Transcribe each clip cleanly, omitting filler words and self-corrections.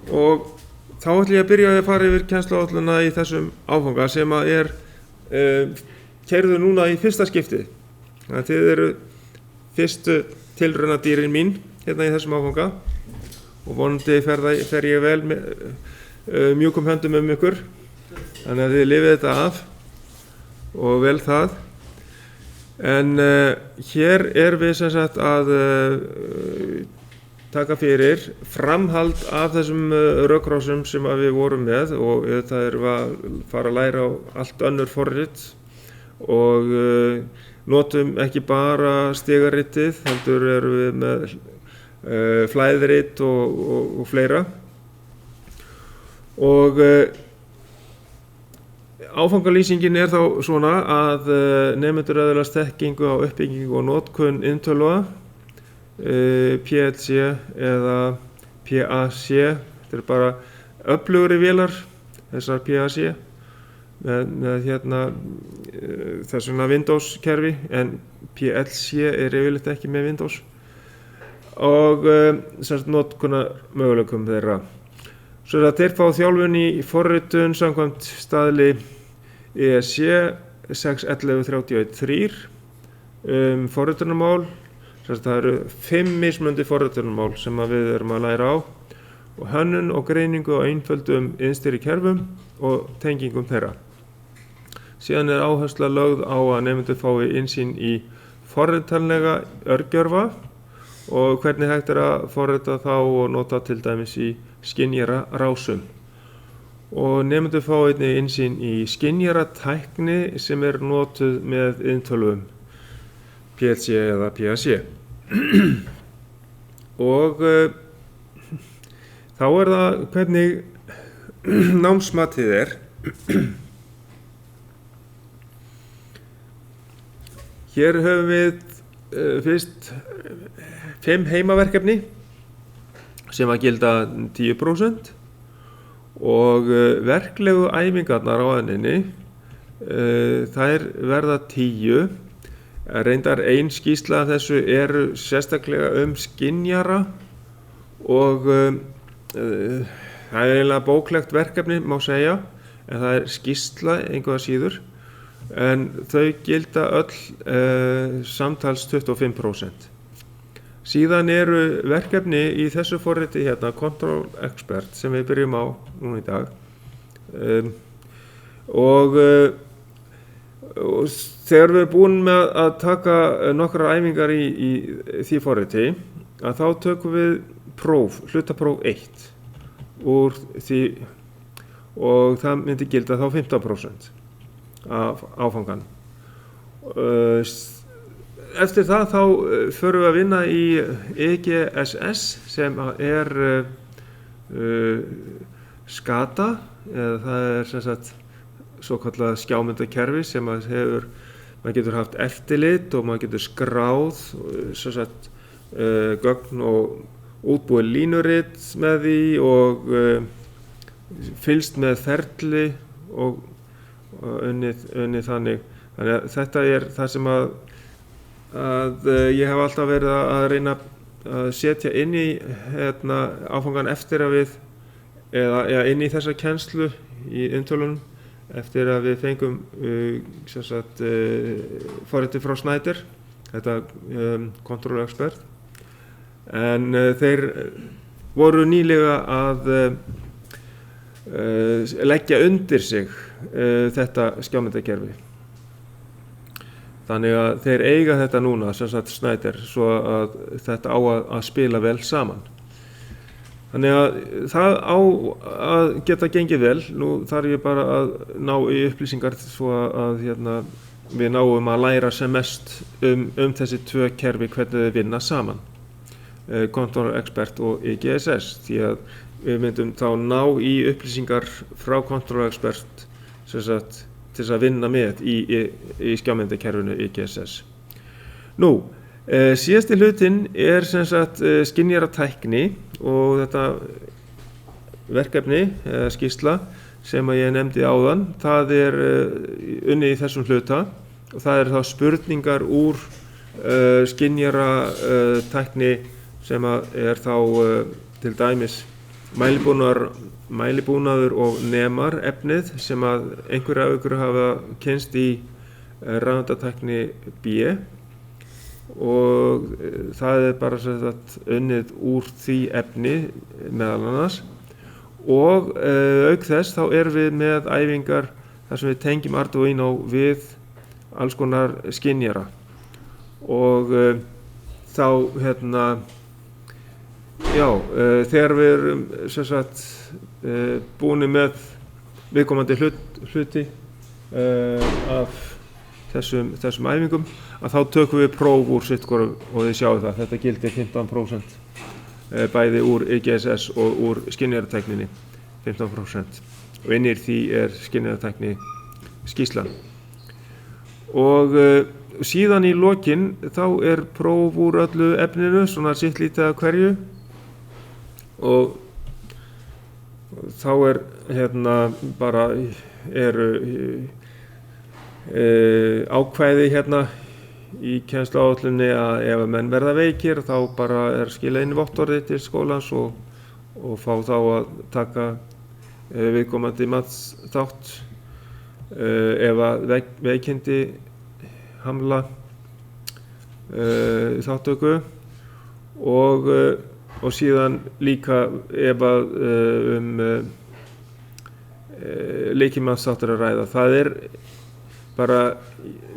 og þá ætla ég að byrja að fara yfir kennsluáætlunina í þessum áfanga sem að keyrður núna í fyrsta skiptið. Þannig að þið eru fyrstu tilraunadýrin mín hérna í þessum áfanga og vonandi fer ég vel með mjúkum höndum ykkur, þannig að þið lifið þetta af og vel það. En hér við sem sagt að taka fyrir framhald af þessum rökkrásum sem að við vorum með, og það erum að fara að læra á allt önnur forrit og notum ekki bara stigaritið, heldur erum við með flæðrit og fleira. Og áfangalýsingin þá svona að nemendur öðlast þekkingu á uppbyggingu og notkun inntölva, PLC eða PAC, þetta bara öflugri vélar, þessar PAC, með þessuna Windows kerfi, en PLC yfirleitt ekki með Windows, og notkunar möguleikum þeirra. Svo þeir fá þjálfun í forritun samkvæmt staðli ESC 6.11.31.3 forritunarmál. Það eru 5 mismunandi forritunarmál sem við erum að læra á, og hönnun og greiningu á einföldum innstýrikerfum og tengingum þeirra. Síðan áhersla lögð á að nemendur fái innsýn í forritanlega örgjörfa og hvernig hægt að forrita þá og nota til dæmis í skynjararásum. Og nemendur fá einnig innsýn í skynjaratækni sem notuð með inntölvum, PLC eða PAC. Og þá það hvernig námsmatið Hér höfum við fyrst 5 heimaverkefni sem að gilda 10%, og verklegu æfingarnar á henni, þær verða 10. Reyndar ein skýrsla af þessu sérstaklega skynjara, og það eiginlega bóklegt verkefni má segja, en það skýrsla engu að síður, en þau gilda öll samtals 25%. Síðan verkefni í þessu forriti hérna, Control Expert, sem við byrjum á núna í dag. Og þegar við búin með að taka nokkrar æfingar í því forriti, að þá tökum við hlutapróf 1 úr því, og það myndi gilda þá 15% af áfangan. Eftir það þá förum við að vinna í EGSS, sem SCADA, eða það sem sagt svokallað skjámyndakerfi sem maður getur haft eftirlit og maður getur skráð sem sagt gögn og útbúið línurit með því og fylgst með ferli og unnið þannig. Þannig að þetta það sem að ég hef alltaf verið að reyna að setja inn í áfangan eftir að við, eða inn í þessa kennslu í inntölunum, eftir að við fengum forritið frá Schneider, þetta Control Expert. En þeir voru nýlega að leggja undir sig þetta skjámyndakerfi. Þannig að þeir eiga þetta núna, Schneider, svo að þetta á að spila vel saman. Þannig að það á að geta gengið vel. Nú þarf ég bara að ná í upplýsingar svo að við náum að læra sem mest þessi 2 kerfi, hvernig þau vinna saman. Control Expert og EGSS, því að við myndum þá ná í upplýsingar frá Control Expert til að vinna með í skjámyndakerfinu EGSS. Nú, síðasti hlutinn sem sagt skynjaratækni, og þetta verkefni eða skýrsla sem að ég nefndi áðan, það unnið í þessum hluta, og það þá spurningar úr skynjaratækni sem að þá til dæmis mælibúnaður og nemar efnið sem að einhverja af ykkur hafa kynnst í rafeindatækni B og það bara unnið úr því efni meðal annars og auk þess þá erum við með æfingar þar sem við tengjum Arduino við alls konar skynjara og þá þegar við erum búin með viðkomandi hluti af þessum æfingum að þá tökum við próf úr sitt hvoru og þið sjáu það, þetta gildir 15% bæði úr EGSS og úr skynjaratækninni 15% og innir því skynjaratækni skýrslan og síðan í lokin þá próf úr öllu efninu svona sitt lítið af hverju og þá bara eru ákvæði í kennsluáætluninni að ef menn verða veikir þá bara skilað inn vottorði til skólans og fá þá að taka viðkomandi matsþátt ef að veikindi hamla þáttöku og síðan líka ef að lykilmannsþáttur að ræða. Það bara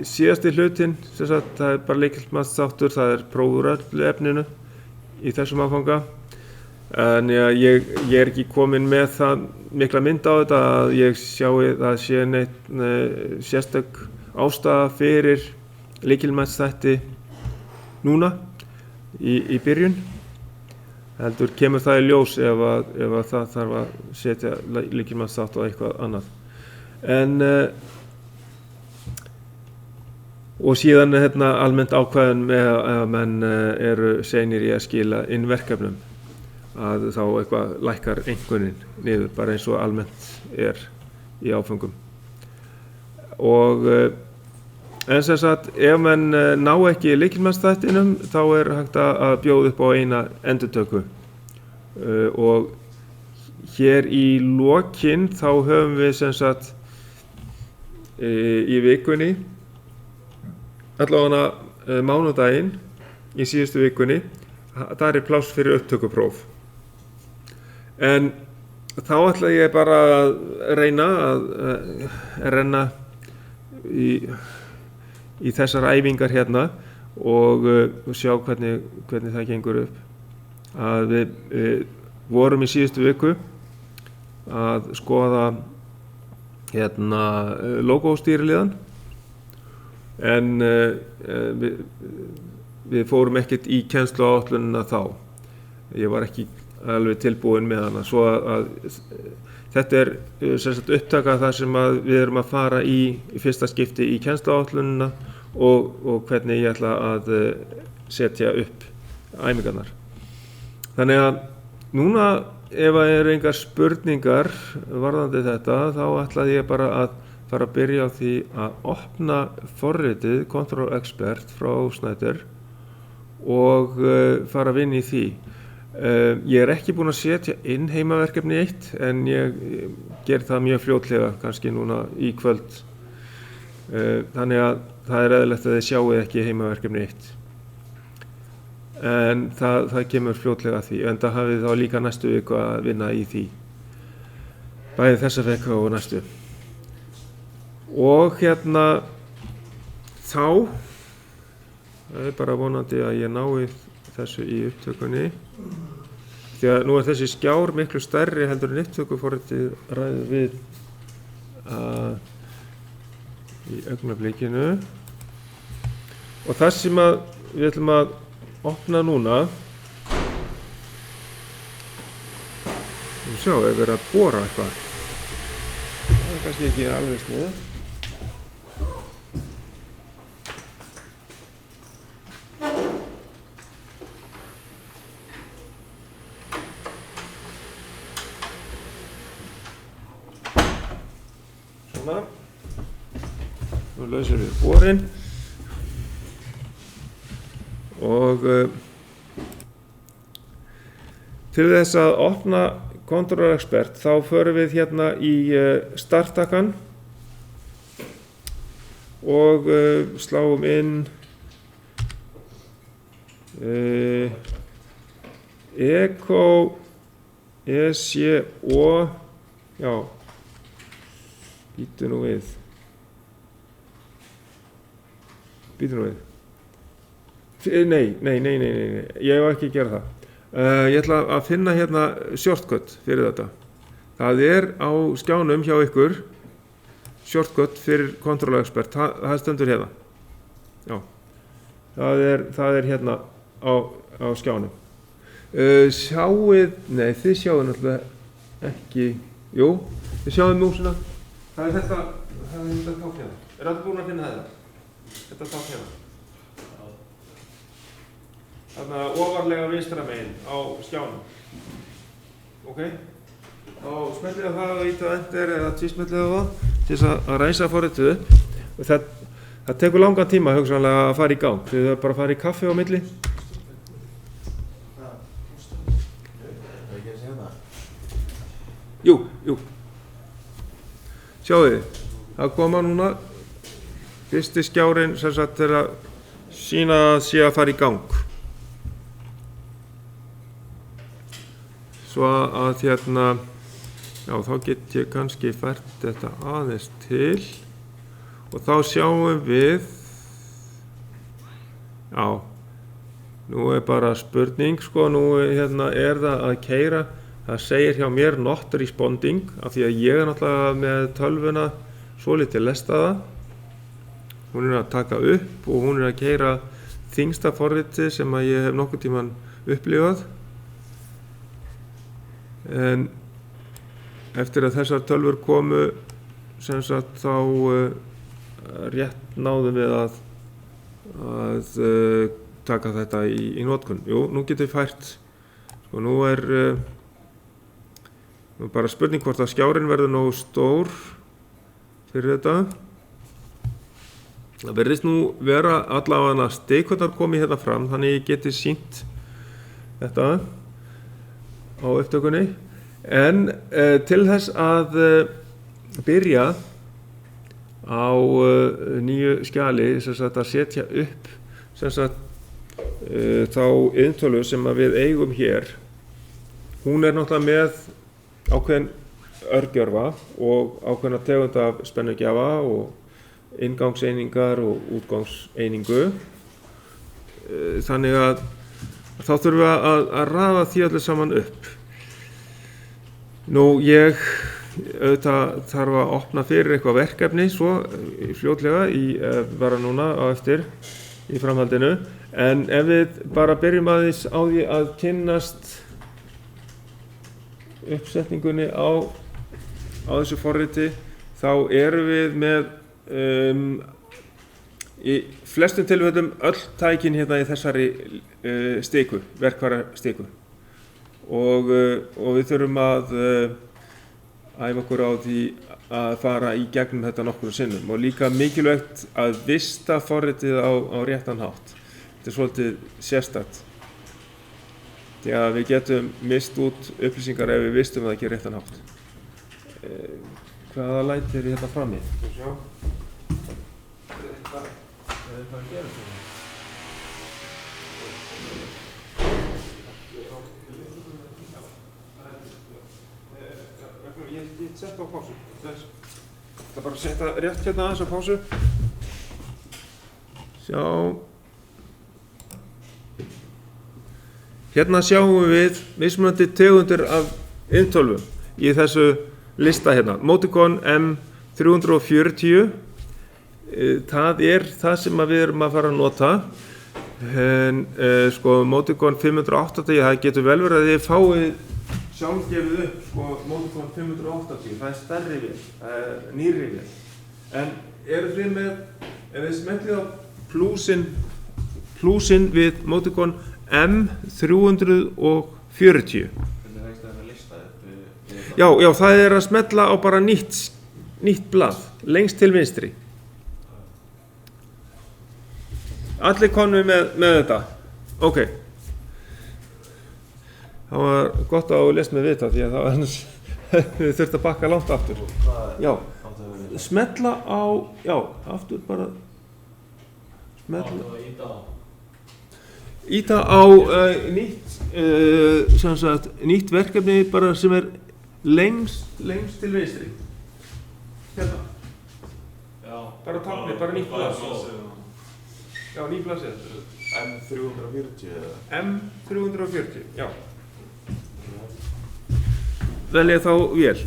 síðasti hlutinn, það bara lykilmannsþáttur, það prófur öllu efninu í þessum áfanga. En ég ekki kominn með það mikla mynd á þetta að ég sjái það sé neitt sérstök ástæða fyrir lykilmannsþætti núna í byrjun. Heldur kemur það í ljós ef að það þarf að setja lykilmannsþátt og eitthvað annað. Og síðan almennt ákvæðin með að menn eru seinir í að skila inn verkefnum að þá eitthvað lækkar einkunnin niður bara eins og almennt í áföngum. Og en sem sagt ef menn ná ekki lykilmannsþættinum þá hægt að bjóða upp á eina endurtöku og hér í lokin þá höfum við sem sagt í vikunni allavega mánudaginn í síðustu vikunni þar pláss fyrir upptökupróf en þá ætla ég bara að reyna að renna í þessar æfingar og sjá hvernig það gengur upp. Að við vorum í síðustu viku að skoða logóstýriliðan en við fórum ekkert í kennsluáætlunina þá. Ég var ekki alveg tilbúinn með hana svo að þetta sem sagt upptaka þar sem að við erum að fara í fyrsta skipti í kennsluáætlunina og hvernig ég ætla að setja upp æfingarnar. Þannig að núna ef það engar spurningar varðandi þetta þá ætlaði ég bara að fara að byrja á því að opna forritið Control Expert frá Schneider og fara að vinna í því. Ég ekki búinn að setja inn heimaverkefni 1 en ég ger það mjög fljótlega kannski núna í kvöld þannig að það eðlilegt að þið sjáu ekki heimaverkefni 1 en það kemur fljótlega að því en það hafið þá líka næstu viku að vinna í því bæði þessa viku og næstu og þá bara vonandi að ég nái þessu í upptökunni því að nú þessi skjár miklu stærri heldur en upptökuforritið ræður við í augnablikinu og það sem við ætlum að opna núna sjá, ef við erum að bora eitthvað það kannski ekki alveg sniðugt. Nú lausum við borinn og til þess að opna Controller Expert þá förum við hérna í starttakkan og sláum inn Echo ECO já býtu nú við nei, ég hef ekki að gera það ég ætla að finna hérna shortcut fyrir þetta það á skjánum hjá ykkur shortcut fyrir Controller Expert það stendur hérna já það er hérna á skjánum þið sjáið náttúrulega ekki jú, þið sjáið músina það er þetta tákn hérna allir búin að finna þetta tákn hérna þarna ofarlega vinstra megin á skjánum ok þá smellið það og ýta enter eða tvísmellið það til þess að ræsa forritið upp og það tekur langan tíma hugsanlega að fara í gang þið þurfum bara að fara í kaffi á milli jú sjáðu þið það koma núna fyrsti skjárinn sem sagt er að sýna að sé að fara í gang svo að hérna já þá get ég kannski fært þetta aðeins til og þá sjáum við já nú er bara spurning sko nú hérna er það að keyra það segir hjá mér not responding af því að ég er náttúrulega með tölvuna svolítið lestaða hún er að taka upp og hún er að keyra þyngsta forritið sem að ég hef nokkuð tíman upplifað en eftir að þessar tölvur komu sem sagt þá rétt náðum við að taka þetta í notkun jú, nú getum við fært sko nú er bara spurning hvort að skjárinn verður nógu stór fyrir þetta það verðist nú vera allavega stikkotar komið hérna fram þannig ég geti sýnt þetta á upptökunni en til þess að byrja á nýju skjali sem sagt að setja upp sem sagt þá inntölu sem að við eigum hér hún er náttúrulega með ákveðin örgjörfa og ákveðna tegund af spennugjafa og inngangseiningar og útgangseiningu þannig að þá þurfum við að raða því allir saman upp nú ég auðvitað þarf að opna fyrir eitthvað verkefni svo fljótlega bara núna á eftir í framhaldinu en ef við bara byrjum aðeins á því að kynnast uppsetningunni á þessu forriti þá erum við með í flestum tilfellum öll tækin hérna í þessari stiku, verkfæra stiku og við þurfum að æfa okkur á því að fara í gegnum þetta nokkrum sinnum og líka mikilvægt að vista forritið á réttan hátt. Þetta er svolítið sérstakt því að við getum mist út upplýsingar ef við vistum það ekki réttan hátt. Hvaða læti er hérna frammi? Sjá. Hvað að gera þetta? Ég sett á pásu. Það bara að setja rétt hérna aðeins á pásu. Sjá. Hérna sjáum við mismunandi tegundir af inntölvum í þessu lista hérna. Moticon M340. Það er það sem við erum að fara að nota. En sko Moticon 580, það getur vel verið að þið fáið sjálfgefið upp sko Moticon 580, það er stærri vél, það er nýrri vél. En eru þið með, ef við smellið á plúsin við Moticon M340. Já, það er að smella á bara nýtt blað, lengst til vinstri. Allir konum með þetta. Ok. Þá það var gott að þú lest með vita því að það var annars við þurftum að bakka langt aftur. Já, smetla á, já, aftur bara smetla. Íta á nýtt verkefni bara sem lengst til vinstri. Hérna. Já. Bara tákni, bara nýtt blað. Já, nýtt blaðsíða. M340 eða? M340, já. Velja þá vél.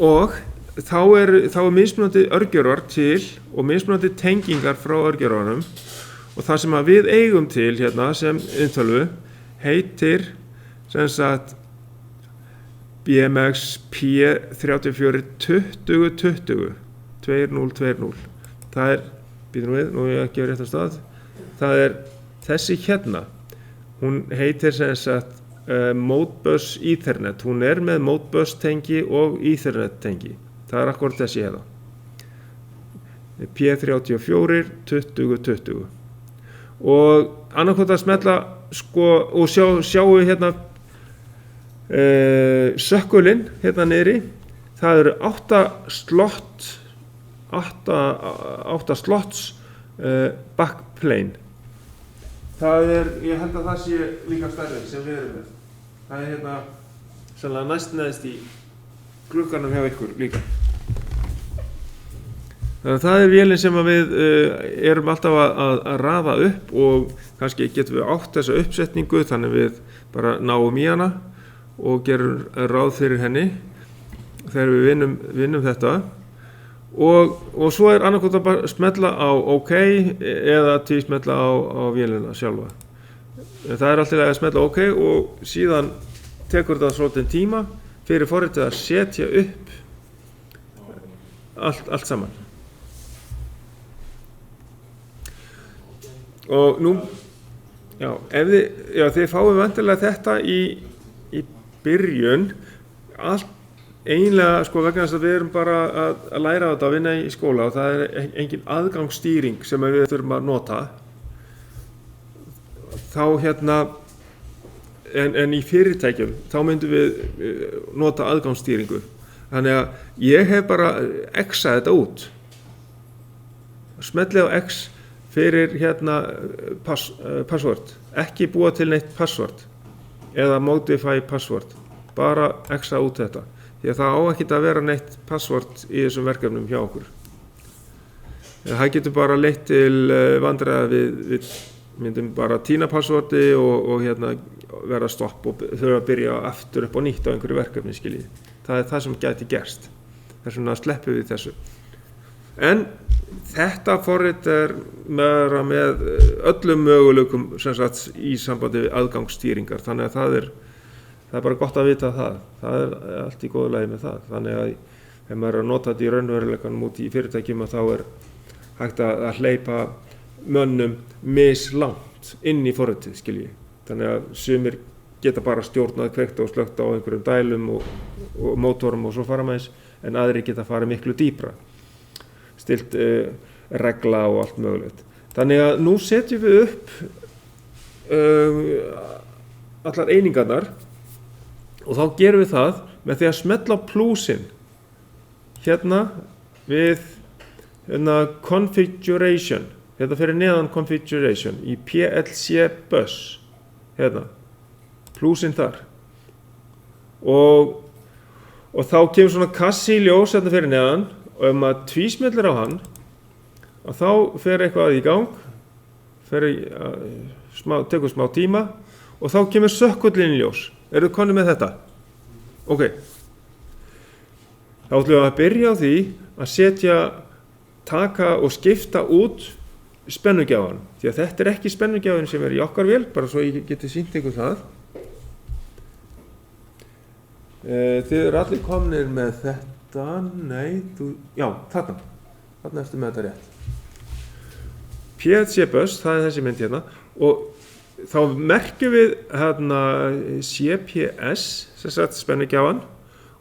Og þá er mismunandi örgjörvar til og mismunandi tengingar frá örgjörvarnum og það sem að við eigum til hérna sem inntölvu heitir sem sagt BMX P34 2020 2020. Það býtum við, nú er ég ekki á réttan stað. Það þessi hérna. Hún heitir sem sagt Modbus Ethernet. Hún með Modbus tengi og Ethernet tengi. Það akkúrat þessi hérna. P34 2020. Og annarkvæmt að smetla sko og sjáum við hérna sökkulinn hérna niðri. Það eru 8 slots backplane. Það ég held að það sé líka stærri sem við erum með. Það hérna sannlega næst neðst í glugganum hjá ykkur líka. Þannig að það vélin sem að við erum alltaf að raða upp og kannski getum við átt þessa uppsetningu þannig við bara náum í hana og gerum ráð fyrir henni þegar við vinnum þetta. Og svo annarkvæmt að bara smetla á OK eða tvísmetla á vélina sjálfa. Það alltaf að smetla OK og síðan tekur þetta svolítið tíma fyrir forritið að setja upp allt saman. Og nú, já, þið fáið vantilega þetta í byrjun, allt eiginlega sko vegna þess að við erum bara að læra þetta að vinna í skóla og það engin aðgangsstýring sem við þurfum að nota. Þá hérna, en í fyrirtækjum, þá myndum við nota aðgangsstýringu. Þannig að ég hef bara X-að þetta út. Smellið á X fyrir hérna password. Ekki búa til neitt password eða modify password. Bara X-að út þetta. Því að það á ekkert að vera neitt password í þessum verkefnum hjá okkur. Það getur bara leitt til vandræða við myndum bara týna passwordi og hérna vera stopp og þurfa að byrja aftur upp á nýtt á einhverju verkefni skiljið. Það það sem gæti gerst. Þess vegna sleppum við þessu. En þetta forrit með öllum möguleikum sem sagt í sambandi við aðgangsstýringar. Þannig að það er bara gott að vita það. Það allt í góðu lagi með það. Þannig að ef maður að nota þetta í raunveruleikanum út í fyrirtækjum þá hægt að hleypa mönnum mislangt inn í forritið, skilji. Þannig að sumir geta bara stjórnað kveikt og slögt á einhverjum dælum og mótorum og svo fara með þess, en aðrir geta farið miklu dýpra. Stilt regla og allt mögulegt. Þannig að nú setjum við upp allar einingarnar og þá gerum við það með því að smetla á plúsinn hérna við configuration, hérna fyrir neðan configuration í PLC bus, hérna, plúsinn þar og þá kemur svona kassi í ljós hérna fyrir neðan og ef maður tvísmellir á hann og þá fer eitthvað í gang, tekur smá tíma og þá kemur sökkullinn í ljós. Eru þið konur með þetta? Ok. Þá ætlum við að byrja á því að taka og skipta út spennugjafann. Því að þetta ekki spennugjafinn sem í okkar vél, bara svo ég geti sýnt ykkur það. Þið eru allir komnir með þetta. Nei, já, þarna. Þarna ertu með þetta rétt. PLC bus, það þessi mynd hérna. Og þá merkjum við hérna CPS, sem sagt spennugjafan,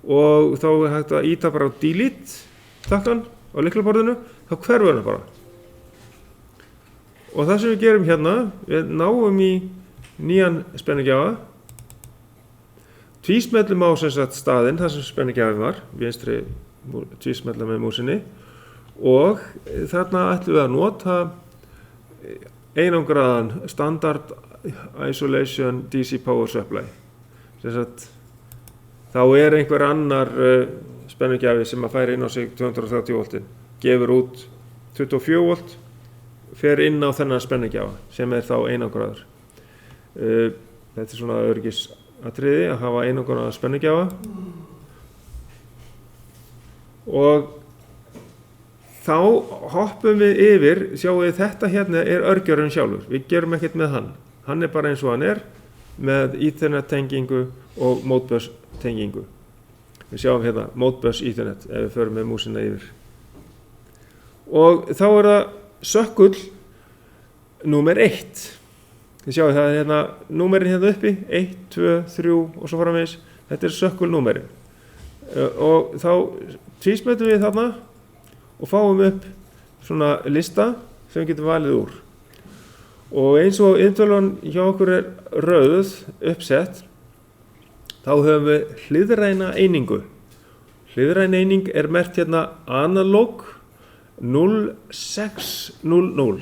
og þá hægt að íta bara á delete takkan á lyklaborðinu, þá hverfur hann bara. Og það sem við gerum hérna, við náum í nýjan spennugjafa tvísmellum á sem sagt staðinn þar sem spennugjafinn var, vinstri tvísmella með músinni og þarna ætlum við að nota einangraðan standard isolation DC power supply. Sem sagt, þá einhver annar spennugjafi sem að færa inn á sig 230 voltin, gefur út 24 volt, fer inn á þennan spennugjafa sem þá einangraður. Þetta svona öryggisatriði að hafa einangraðan spennugjafa og þá hoppum við yfir, sjáum við þetta hérna örgjörun sjálfur, við gerum ekkert með hann bara eins og hann með Ethernet tengingu og Modbus tengingu. Við sjáum hérna Modbus Ethernet ef við förum með músina yfir. Og þá það sökkull númer 1. Þið sjáum það hérna númerin hérna uppi, 1, 2, 3 og svo framvegis. Þetta sökkull númerin. Og þá tvísmellum við þarna og fáum upp svona lista sem við getum valið úr. Og eins og inntölan hjá okkur rauð uppsett, þá höfum við hliðræna einingu. Hliðræn eining merkt hérna analog 0600.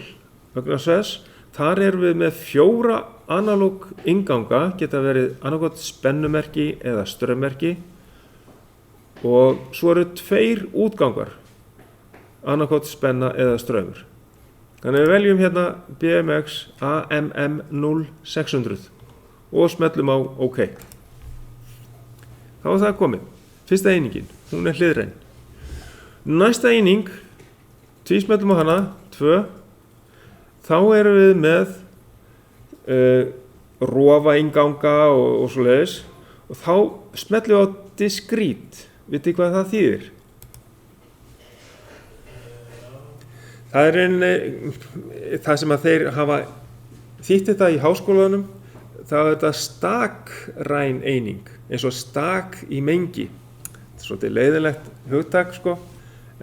Vegna þess, þar við með 4 analog innganga, geta verið annaðhvort spennumerki eða straummerki og svo 2 útgangar, annaðhvort spenna eða straumur. Þannig við veljum hérna BMX AMM 0600 og smellum á OK. Þá það komið. Fyrsta einingin, hún hliðræn. Næsta eining, tvísmellum á hana, 2. Þá við með rofa innganga og svoleiðis og þá smellum við á discrete. Vitið hvað það þýðir? Það það sem að þeir hafa þýtt þetta í háskólanum, það þetta stakræn eining, eins og stak í mengi. Þetta svolítið leiðinlegt hugtak, sko,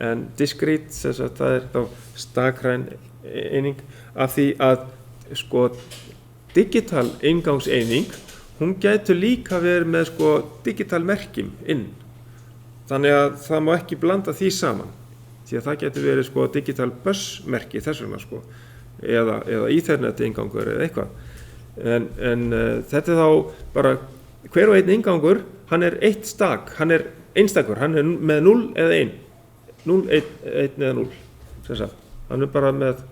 en discrete, það þá stakræn eining, af því að, sko, digital inngangseining, hún gætu líka verið með, sko, digital merkjum inn. Þannig að það má ekki blanda því saman. Því að það getur verið sko digital bus merki þess vegna sko eða Ethernet inngangur eða eitthvað. En þetta þá bara hver og einn inngangur, hann 1 stak, hann einstakur, hann með 0 eða 1. 0, 1 eða 0. Hann bara með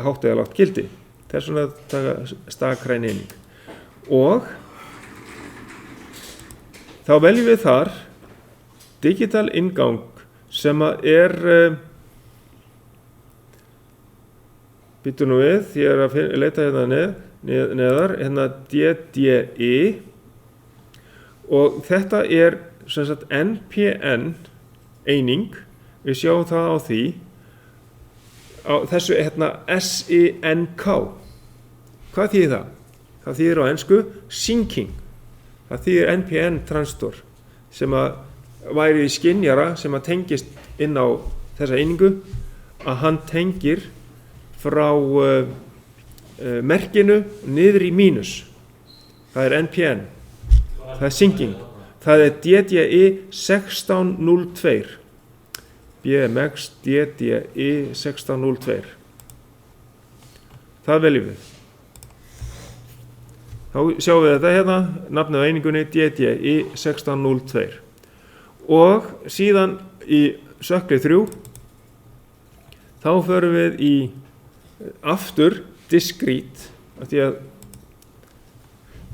hátt eða lágt gildi. Þess vegna taka stakræn eining. Og þá veljum við þar digital inngang sem að býtu nú við, ég að leita hérna neðar, hérna DDI og þetta sem sagt NPN eining, við sjáum það á því, á þessu hérna SYNK. Hvað þýðir það? Það þýðir á ensku syncing, það þýðir NPN transistor sem að væri í skynjara sem að tengist inn á þessa einingu að hann tengir frá merkinu niður í mínus. Það NPN. Það syncing. Það DDI 1602. BMX DDI 1602. Það veljum við. Þá sjáum við þetta hérna, nafnið á einingunni DDI 1602. Og síðan í sökkli 3 þá förum við í aftur discrete af því að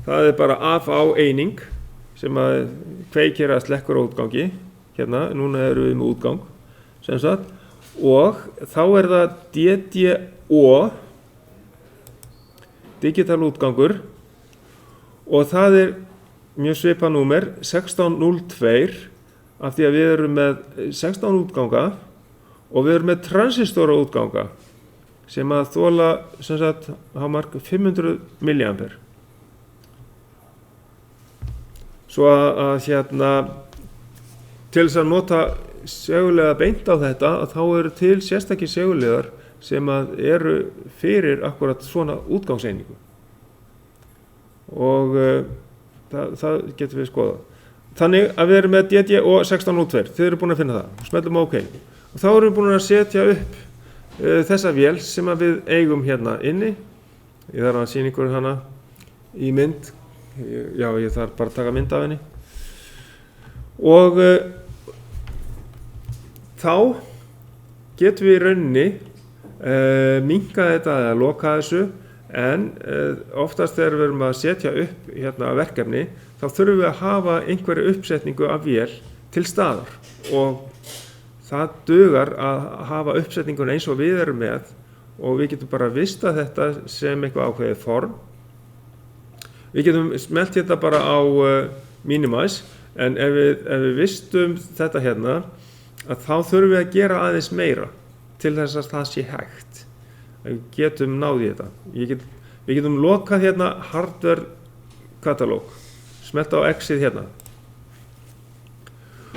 það bara af-á eining sem að kveikir að slekkur á útgangi hérna, núna við með útgang sem sagt, og þá það DDO digital útgangur og það mjög svipað númer 1602 af því að við erum með 16 útganga og við erum með transistora útganga sem að þola sem sagt hámark 500 milliampere. Svo að hérna til þess að nota segulega beint á þetta að þá eru til sérstakir segulegar sem að eru fyrir akkurat svona útgangseiningu. Og það getum við skoðað. Þannig að við erum með DDO1602, þið eru búin að finna það, smellum á OK. Og þá erum við búin að setja upp þessa vél sem að við eigum hérna inni. Ég þarf að sýna ykkur hana í mynd. Já, ég þarf bara að taka mynd af henni. Og þá getum við í rauninni minnkað þetta eða lokað þessu, en oftast þegar við erum að setja upp hérna verkefni, þá þurfum við að hafa einhverju uppsetningu af vél til staðar og það dugar að hafa uppsetningun eins og við erum með og við getum bara vista þetta sem eitthvað ákveðið form. Við getum smelt þetta bara á Minimize, en ef við vistum þetta hérna, að þá þurfum við að gera aðeins meira til þess að það sé hægt. Við getum náði þetta. Við getum lokað hérna hardware katalóg, smelt á X-ið hérna.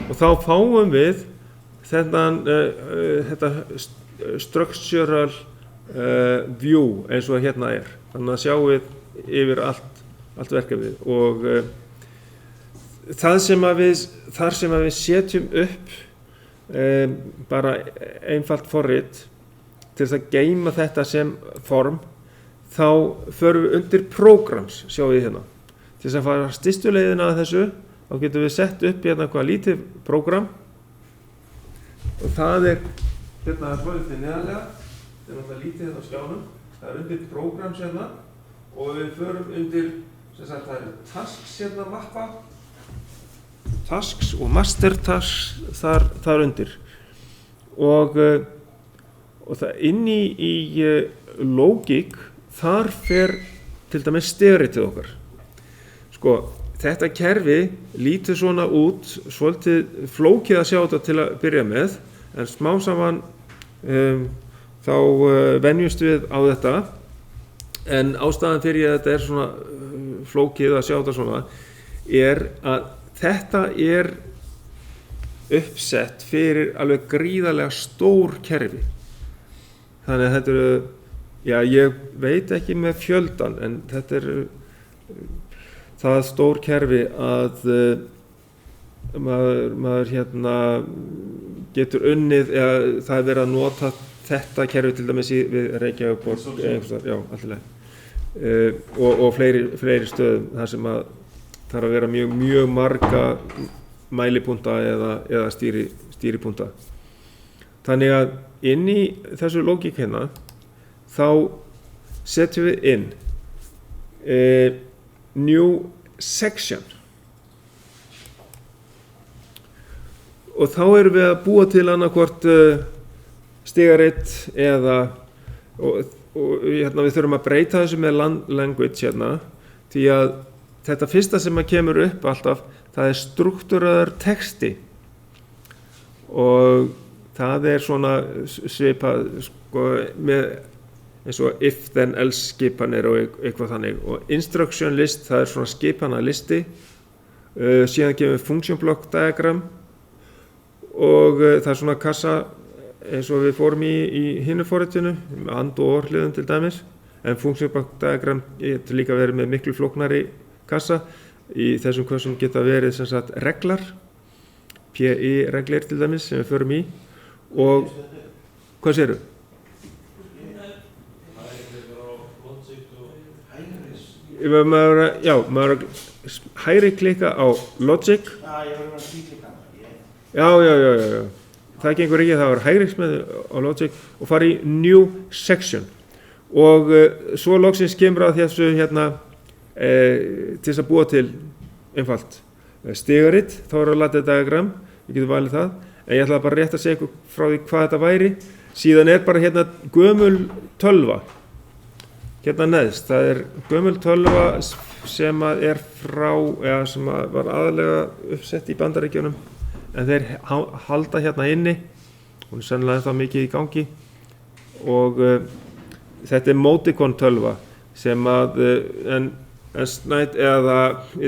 Og þá fáum við þetta structural view eins og hérna er. Þannig að sjáum við yfir allt verkefnið og þar sem við setjum upp bara einfalt forrit til þess að geyma þetta sem form, þá förum við undir programs, sjáum við hérna. Til þess að fara stystu leiðina að þessu, þá getum við sett upp hérna eitthvað lítið program og það er hérna svolítið neðarlega, þetta er náttúrulega lítið hérna á skjánum, það er undir programs hérna og við förum undir, sem sagt það er tasks hérna mappa, tasks og master tasks þar undir og það inni í logik þar fer til dæmis stigaritið okkar. Sko, þetta kerfi lítur svona út, svolítið flókið að sjá þetta til að byrja með, en smá saman þá venjumst við á þetta, en ástæðan fyrir að þetta er svona flókið að sjá þetta svona, er að þetta er uppsett fyrir alveg gríðarlega stór kerfi. Þannig að þetta eru, já, ég veit ekki með fjöldan, en þetta er það stór kerfi að maður hérna getur unnið, eða það er verið að nota þetta kerfi til dæmis við Reykjavíkurborg, já, alltaf og fleiri stöðum þar sem að þarf að vera mjög marga mælipunta eða stýripunta. Þannig að inn í þessu logík hérna, þá setjum við inn new section og þá erum við að búa til annarkvort stigaritt eða og hérna við þurfum að breyta þessu með language hérna, því að þetta fyrsta sem að kemur upp alltaf, það er struktúraður texti og það er svona svipað sko, með eins og if then else skipanir og eitthvað þannig, og instruction list, það er svona skipana listi, síðan kemur function block diagram og það er svona kassa eins og við fórum í hinu forritinu, and og orðliðum til dæmis, en function block diagram getur líka verið með miklu flóknari kassa. Í þessum kössum geta verið sem sagt reglar, PI reglir til dæmis sem við förum í og hvað segirðu? Maður hægri klikka á logic. Já. Það gengur ekki, það var hægri smið á logic og fara í new section og svo loksins kemur að þessu hérna til þess að búa til einfalt stigaritt, þá er að lata diagram, við getum valið það, en ég ætla bara rétt að segja ykkur frá því hvað þetta væri. Síðan er bara hérna gömul tölva hérna neðst, það er gömul tölva sem að er frá, eða sem að var aðalega uppsett í Bandaríkjunum, en þeir halda hérna inni, hún er sennilega það mikið í gangi og þetta er Moticon tölva sem að en Snæd eða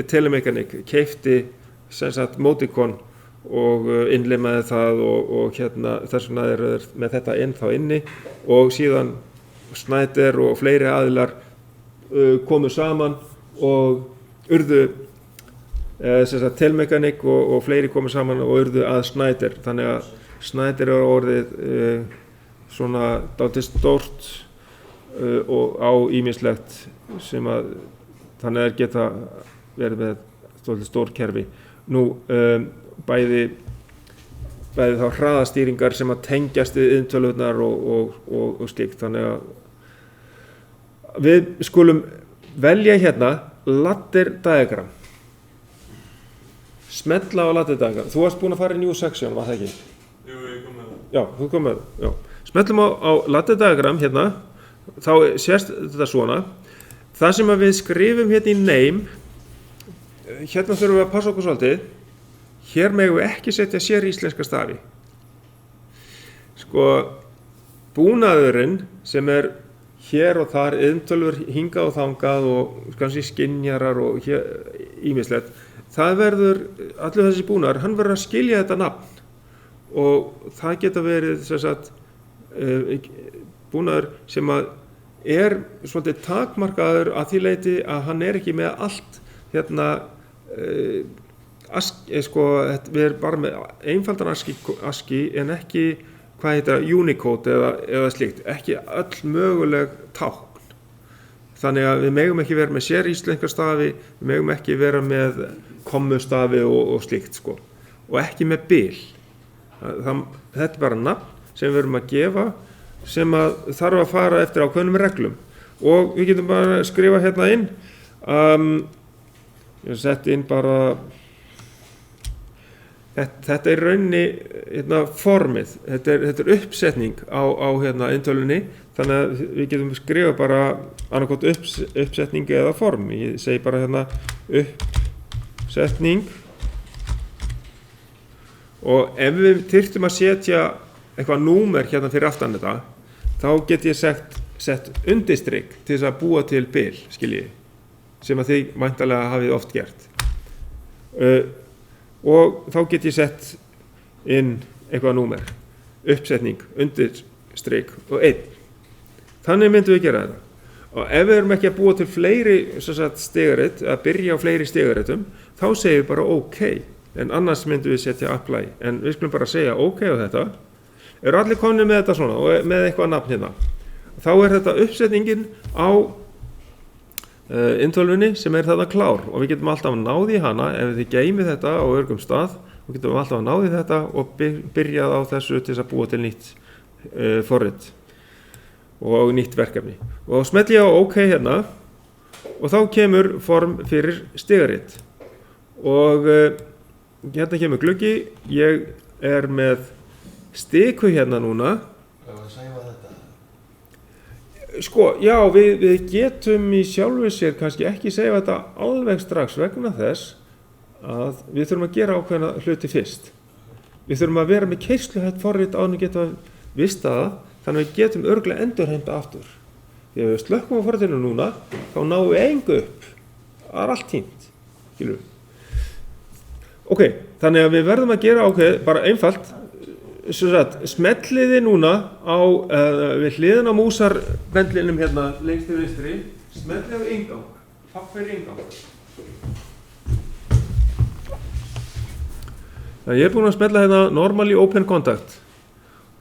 Telemechanic keypti sem sagt Moticon og innlimaði það og hérna þess vegna er með þetta ennþá inni og síðan Snæder og fleiri aðilar komu saman og urðu Telmekanik og fleiri komu saman og urðu að Schneider, þannig að Schneider orðið svona dálítið stórt og á ýmislegt sem að þannig að geta verið með dálítið stór kerfi. Nú bæði þá hraðastýringar sem að tengjast við iðntölvurnar og slíkt, þannig að við skulum velja hérna ladder diagram. Smetla á ladder diagram. Þú varst búin að fara í new section, var það ekki? Jú, ég kom með það. Já, þú kom með það. Já. Smetlum á ladder diagram hérna, þá sést þetta svona. Það sem að við skrifum hérna í name, hérna þurfum við að passa okkur svolítið. Hér megum við ekki setja sér íslenska stafi. Sko, búnaðurinn sem hér og þar, iðntölvur hingað og þangað og kannski skynjarar og ýmislegt, það verður, allur þessi búnaður, hann verður að skilja þetta nafn og það geta verið búnaður sem að svolítið takmarkaður að því leyti að hann ekki með allt hérna við erum bara með einfaldan ASCII en ekki hvað heitir Unicode eða slíkt, ekki öll möguleg tákn. Þannig að við megum ekki vera með sér íslenska stafi, við megum ekki vera með kommustafi og slíkt sko. Og ekki með bil. Þetta er bara nafn sem við erum að gefa sem að þarf að fara eftir ákveðnum reglum. Og við getum bara að skrifa hérna inn. Ég sett inn bara þetta er rauninni formið, þetta er uppsetning á inntölunni, þannig að við getum skrifa bara annaðhvort uppsetning eða form. Ég segi bara hérna uppsetning og ef við þyrftum að setja eitthvað númer hérna fyrir aftan þetta, þá get ég sett undirstrik til þess að búa til bil, skiljiði, sem að þið væntanlega hafið oft gert. Og þá get ég sett inn eitthvað númer, uppsetning, undirstrik og 1. Þannig myndum við gera þetta. Og ef við erum ekki að búa til fleiri stigarit, að byrja á fleiri stigarittum, þá segjum við bara OK. En annars myndum við setja apply. En við skulum bara segja OK á þetta. Eru allir komnir með þetta svona og með eitthvað nafn hérna. Þá þetta uppsetningin á inntölvunni sem þarna klár og við getum alltaf að náði hana ef þið geymið þetta á örgum stað og getum alltaf að náði þetta og byrjað á þessu til þess að búa til nýtt forrit og nýtt verkefni og smelli ég á OK hérna og þá kemur form fyrir stigarit og hérna kemur gluggi, ég með stiku hérna núna. Sko, já, við getum í sjálfu sér kannski ekki segja þetta alveg strax vegna þess að við þurfum að gera ákveðna hluti fyrst. Við þurfum að vera með keisluhætt forrit áður en geta vista það, þannig að við getum örugglega endurheimta aftur. Þegar við slökkum á forritinu núna, þá náum við engu upp. Það er allt tínt, skilur við. Ok, þannig að við verðum að gera bara einfalt. Smelliði núna við hliðina á músarbendlinum hérna lengst til vinstri, smelliði á inngang, takk fyrir inngang. Þannig ég búinn að smella hérna normally open contact.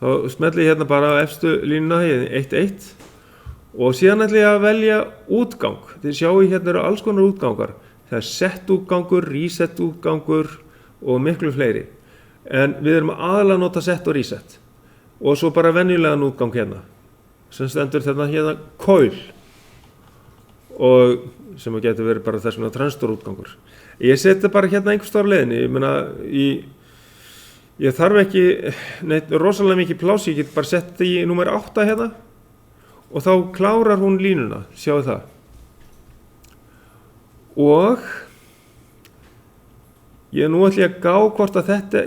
Þá smelli ég hérna bara efstu línuna 1.1 og síðan ætla ég að velja útgang. Þið sjáu hérna eru alls konar útgangar. Það er set útgangur, reset útgangur og miklu fleiri. En við erum aðalega að nota set og reset og svo bara venjulegan útgang hérna sem stendur hérna coil og sem getur verið bara þess vegna transistor útgangur. Ég seti bara hérna einhvers staðar á leiðinni, ég meina ég þarf ekki rosalega mikið pláss, ég get bara sett í númer 8 hérna og þá klárar hún línuna, sjáu það. Og nú ætla ég að gá hvort að þetta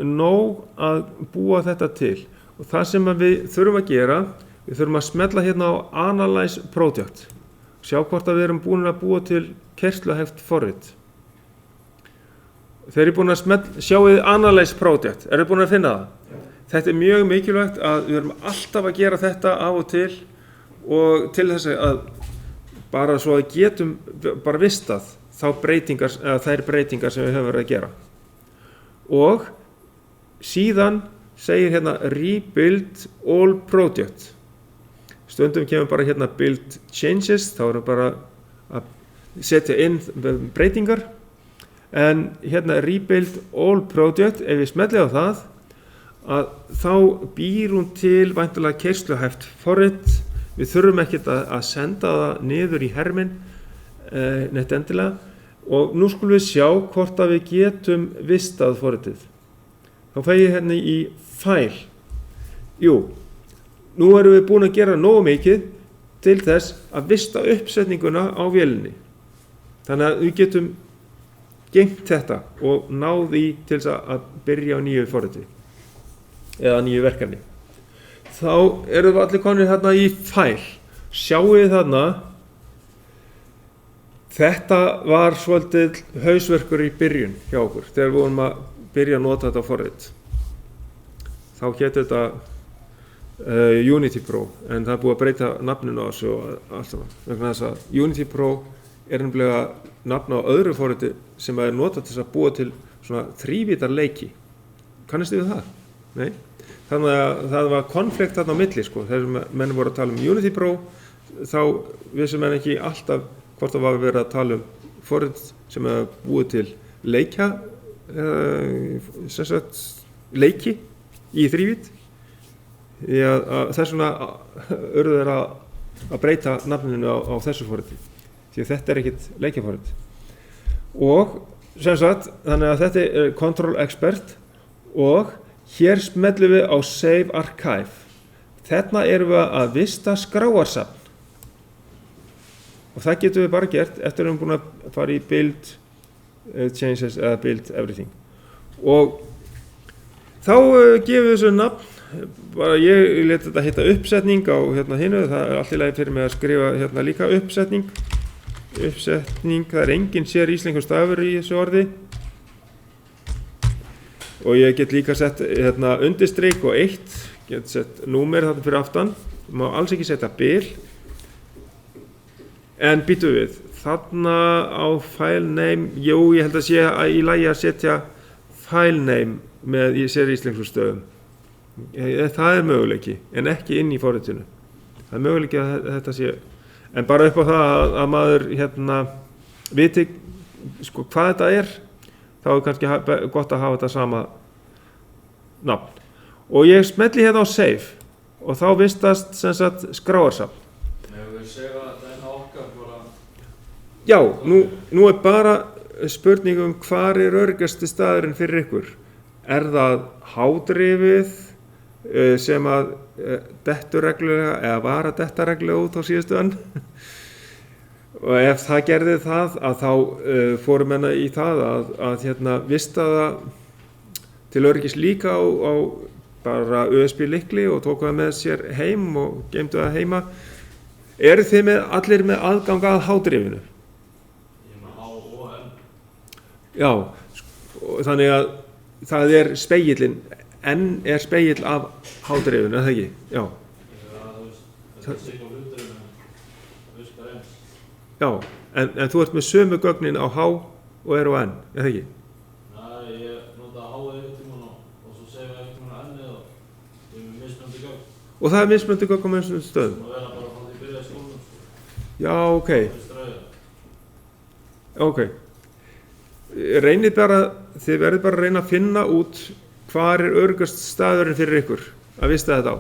nóg að búa þetta til og það sem við þurfum að gera, við þurfum að smella hérna á Analyze Project, sjá hvort að við erum búin að búa til kersluhæft forrit. Þeir eru búin að sjáuð Analyze Project, eru búin að finna það? Þetta er mjög mikilvægt að við erum alltaf að gera þetta af og til þess að bara svo að getum bara vistað þær breytingar sem við höfum verið að gera. Og síðan segir hérna rebuild all project. Stundum kemur bara hérna build changes, þá erum bara að setja inn breytingar, en hérna rebuild all project, ef við smellum á það, að þá býr hún til væntanlega keyrsluhæft forrit. Við þurfum ekkert að senda það niður í herminn neitt endilega, og nú skulum við sjá hvort að við getum vistað forritið. Þá fæ ég hérna í file. Jú, nú erum við búin að gera nógu mikið til þess að vista uppsetninguna á vélinni. Þannig að við getum geymt þetta og náð í til þess að byrja á nýju forriti eða nýju verkefni. Þá erum við allir konir hérna í file. Sjáum við þarna, þetta var svolítið hausverkur í byrjun hjá okkur þegar við vorum að byrja að nota þetta forrit. Þá hét þetta Unity Pro, en það er búið að breyta nafninu á þessu og allt saman. Vegna þess að Unity Pro er nefnilega nafn á öðru forriti sem er notað til að búa til svona þrívítar leiki. Kannistu við það? Nei. Þannig að það var konflikt þarna á milli, sko. Þegar menn voru að tala um Unity Pro, þá vissu menn ekki alltaf hvort það var verið að tala um forrit sem er búið til leikja, leiki í þrívít. Þess vegna urðu þeir að breyta nafninu á þessu forriti, því að þetta er ekkit leikjaforrit. Og sem sagt, þannig að þetta er Control Expert, og hér smellum við á Save Archive. Þarna erum við að vista skráarsafn. Og það getum við bara gert eftir að við erum búin að fara í Build Changes eða Build Everything. Og þá gefum við þessu nafn. Bara ég leti þetta hitta uppsetning á hérna hinu. Það er allt í lagi fyrir mig að skrifa hérna líka uppsetning. Uppsetning, það er engin sér íslenskur stafur í þessu orði. Og ég get líka sett hérna undirstrik og 1, get sett númer þarna fyrir aftan, má alls ekki setja bil. En býtu við, þarna á file name, jú, ég held að sé að í lagi að setja file name með sér íslensku stöðum. Það er möguleiki, en ekki inn í forritinu. Það er möguleiki að þetta sé, en bara upp á það að maður hérna viti sko hvað þetta er, þá er kannski gott að hafa þetta sama nafn. Og ég smelli hérna á Save og þá vistast sem sagt skráarsafn. Við segja að þetta er okkar bara... Já, nú er bara spurning hvar er öruggasti staðurinn fyrir ykkur. Er það hádrifið sem að dettur reglulega eða var að detta reglulega út á síðustu önn? Og ef það gerði það, að þá fórum menna í það að hérna vista það til öryggis líka á bara USB lykli og tóku það með sér heim og geymdu það heima. Eru þið allir með aðgang að hádrifinu? Ég með H og N. Já, þannig að það er spegillinn, N er spegill af hádrifinu, eða ekki? Já. Þetta er sig á hluturinn en virkar eins. Já, en þú ert með sömu gögnin á H og er á N, eða ekki? Nei, ég nota H einhvern tímann og svo segja einhvern tímann á N og ég er með mismunandi gögn. Og það er mismunandi gögn á mismunandi stöðum? Það vera bara frá því byrjaði skólanum. Já, ok. Reynið bara, þið verðið bara að reyna að finna út hvar er öruggast staðurinn fyrir ykkur að vista þetta á.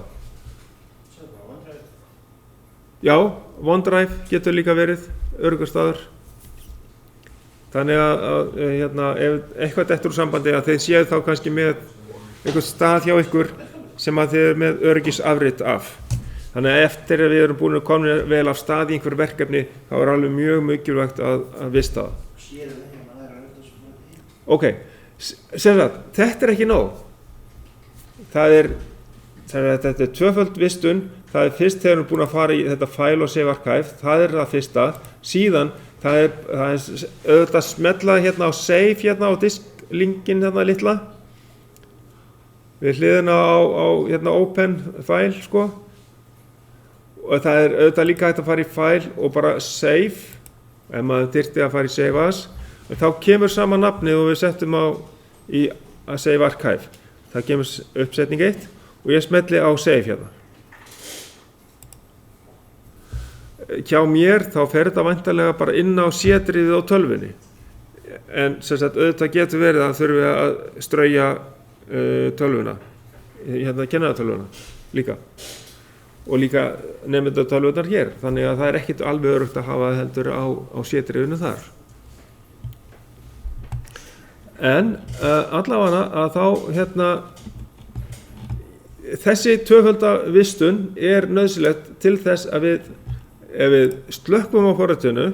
Já, OneDrive getur líka verið öruggast staður. Þannig að hérna, ef eitthvað dettur úr sambandi að þið séu þá kannski með einhvern stað hjá ykkur sem að þið er með öryggisafrit af. Þannig að eftir að við erum búin að koma vel af stað í einhver verkefni, þá er alveg mjög mikilvægt að vista það. Ok, sem sagt, þetta er ekki nóg. Þetta er tvöföld vistun. Það er fyrst þegar við erum búin að fara í þetta file og save archive, það er það fyrsta. Síðan, það er auðvitað að smella hérna á save hérna á disklinkin hérna litla. Við hliðina á hérna open file, sko. Og það er auðvitað líka hægt að fara í file og bara save Ef maður þyrfti að fara í Save As, þá kemur sama nafnið og við settum í að Save Archive. Það kemur uppsetning 1 og ég smelli á Save hérna. Hjá mér þá fer þetta væntanlega bara inn á C-drifið á tölvunni. En sem sagt, auðvitað getur verið að þurfi að strauja tölvuna, hérna kennarartölvuna líka. Og líka nemendatölvurnar hér. Þannig að það er ekkert alveg öruggt að hafa heldur á C-drifinu þar. En allavega að þá hérna þessi tvöfölda vistun er nauðsynlegt til þess að ef við slökkvum á forritinu,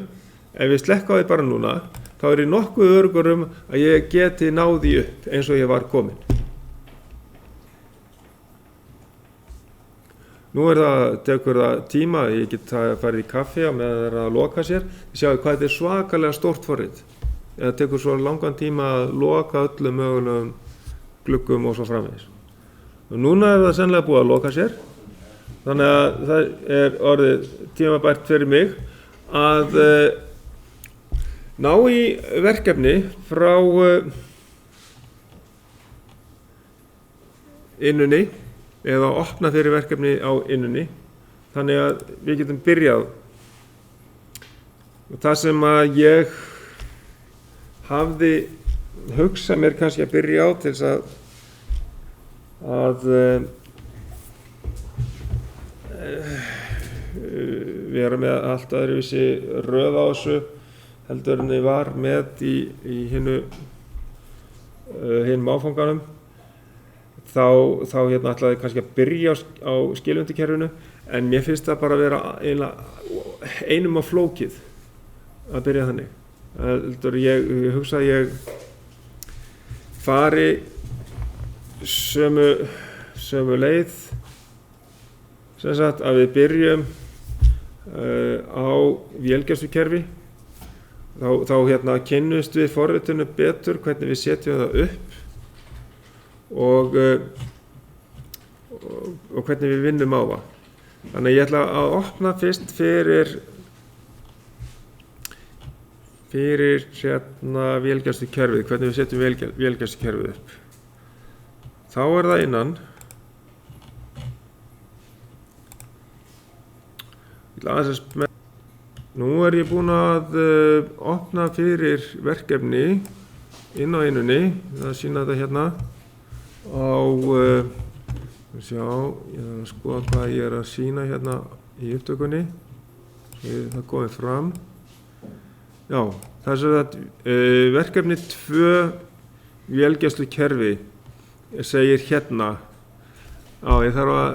ef við slekka á því bara núna, þá er ég nokkuð öruggur að ég geti náði upp eins og ég var komin. Nú tekur það tíma, ég get farið í kaffi á meðan það er að loka sér. Þið sjáu hvað þetta er svakalega stórt forrit. Það tekur svo langan tíma að loka öllum mögulegum gluggum og svo framvegis. Og núna er það sennilega búið að loka sér. Þannig að það er orðið tímabært fyrir mig að ná í verkefni frá innunni eða opna fyrir verkefni á innunni. Þannig að við getum byrjað. Og það sem að ég hafði hugsað mér kannski að byrja á til þess að vera með allt öðruvísi röð á þessu heldur en ég var með í hinum áfanganum. Þá hérna ætlaði ég kannski að byrja á skilvöndukerfinu, en mér finnst það bara að vera einum á flókið að byrja þannig. Ég hugsa að ég fari sömu leið, sem sagt að við byrjum á vélgæslukerfi. Þá hérna kynnumst við forritinu betur, hvernig við setjum það upp og hvernig við vinnum á það. Þannig að ég ætla að opna fyrst fyrir hérna vélgæslukerfið, hvernig við setjum vélgæslukerfið upp. Þá er það innan. Nú er ég búinn að opna fyrir verkefni inn á innunni. Það sýna þetta hérna á sjá, ég þarf að skoða hvað ég er að sýna hérna í upptökunni. Það komið fram. Já, það er að verkefni 2 vélgæslukerfi segir hérna. Já, ég þarf að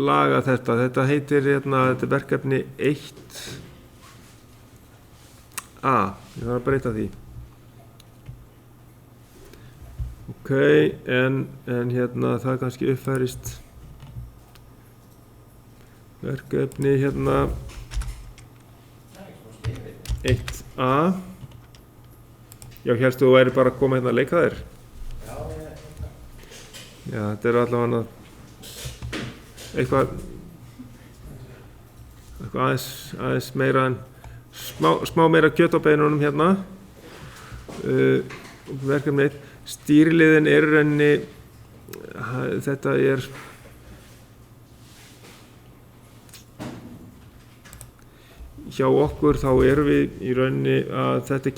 laga þetta. Þetta heitir hérna, þetta er verkefni 1A. Ég þarf að breyta því. Ok, en hérna það kannski uppfærist verkefni hérna 1A. Já, hérstu þú væri bara að koma hérna að leika þér? Já, þetta er allavega eitthvað aðeins meira en smá meira kjöt á beinunum hérna. Verkefni 1. Stýriliðin er í rauninni, þetta er hjá okkur, þá erum við í rauninni að þetta er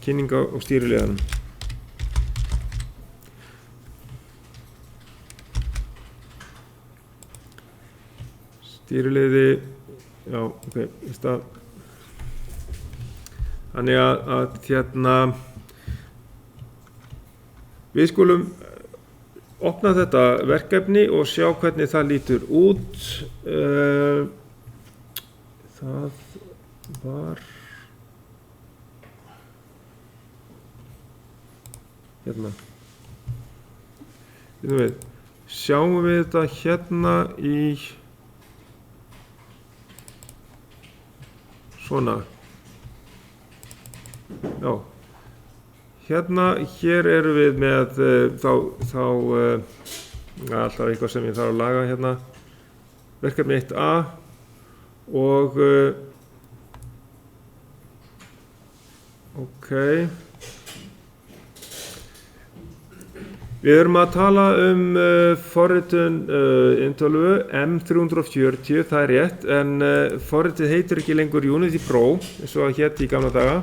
kynning á stýriliðanum. Stýriliði, já, ok, þannig að hérna við skulum opna þetta verkefni og sjá hvernig það lítur út. Það var hérna. Sjáum við þetta hérna í svona. Já. Hér erum við með alltaf eitthvað sem ég þarf að laga hérna. Verkefni 1A og Ok. Við erum að tala forritun Intölvu M340, það rétt, en forritið heitir ekki lengur Unity Pro, eins og það hét í gamla daga,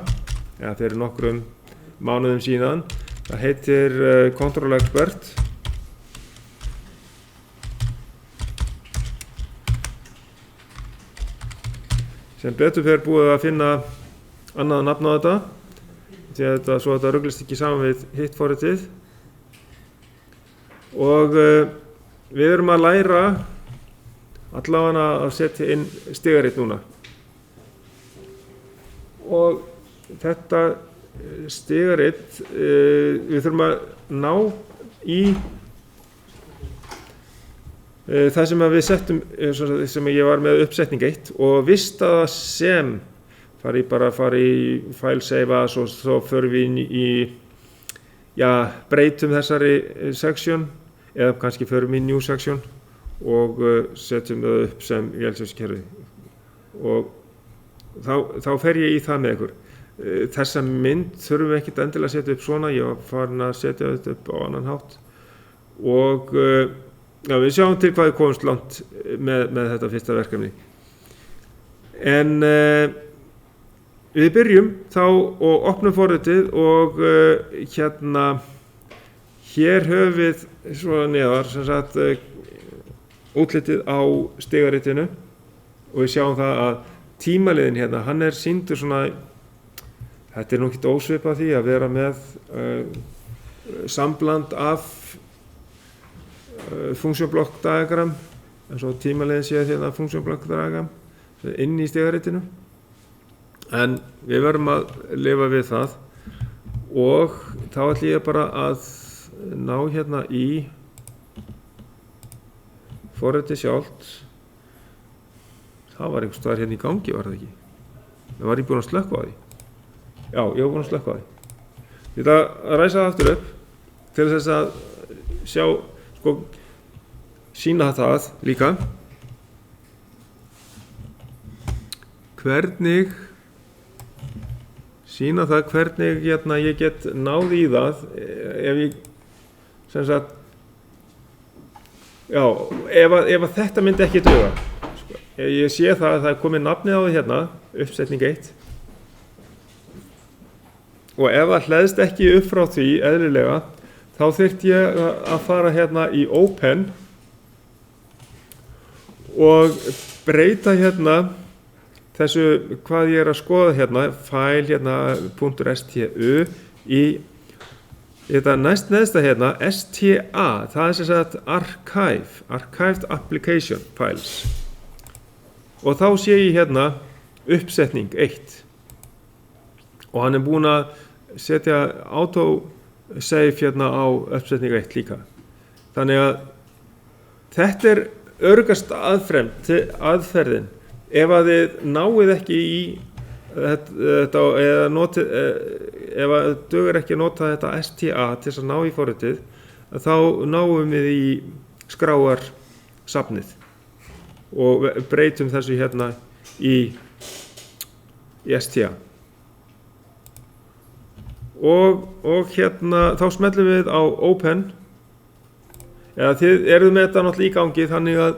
ja, fyrir nokkrum mánuðum síðan. Það heitir Control Expert. Sem betur fyrir búið að finna annað nafn á þetta, því að svo þetta ruglist ekki saman við hitt forritið. Og við erum að læra allavega að setja inn stigarit núna. Og þetta stigarit, við þurfum að ná í það sem við settum, sem ég var með uppsetning 1 og vista það sem fara í file save as og svo förum við inn í breytum þessari section eða kannski förum í new section og setjum það upp sem vélsjóðskerfi og þá fer ég í það með ykkur. Þessa mynd þurfum við ekkert endilega að setja upp svona, ég var farin að setja þetta upp á annan hátt og við sjáum til hvað við komumst langt með þetta fyrsta verkefni. En við byrjum þá og opnum forritið og hér höfum við svo neðar sem sagt útlitið á stigaritinu og við sjáum það að tímaliðin hérna, hann sýndur svona, þetta nú ekkert ósvipað því að vera með sambland af function-block diagram, en svo tímaliðin séð hérna function-block diagram inn í stigaritinu. En við verðum að lifa við það og þá ætlum ég bara að ná hérna í forritið sjálft. Það var einhvers staðar hérna í gangi, var það ekki? Það var ég búinn að slökkva á því. Já, ég var búinn að slökkva á því. Ég ætla að ræsa það aftur upp til þess að sjá, sýna það líka. Hvernig ég get náð í það ef ég, sem sagt, já, ef þetta myndi ekki duga. Ég sé það að það komið nafnið á því hérna, uppsetning 1. Og ef það hleðst ekki upp frá því eðlilega, þá þyrfti ég að fara hérna í Open og breyta hérna þessu, hvað ég að skoða hérna, file hérna .stu í þetta næst neðsta hérna, STA, það sem sagt Archived Application Files. Og þá sé ég hérna uppsetning 1 og hann búinn að setja autosave hérna á uppsetning 1 líka. Þannig að þetta öruggast aðferðin. Ef að þið náið ekki í þetta eða ef að dugar ekki að nota þetta STA til þess að ná í forritið, þá náum við í skráarsafnið og breytum þessu hérna í STA. Og hérna þá smellum við á Open. Eða þið eruð með þetta náttúrulega í gangi þannig að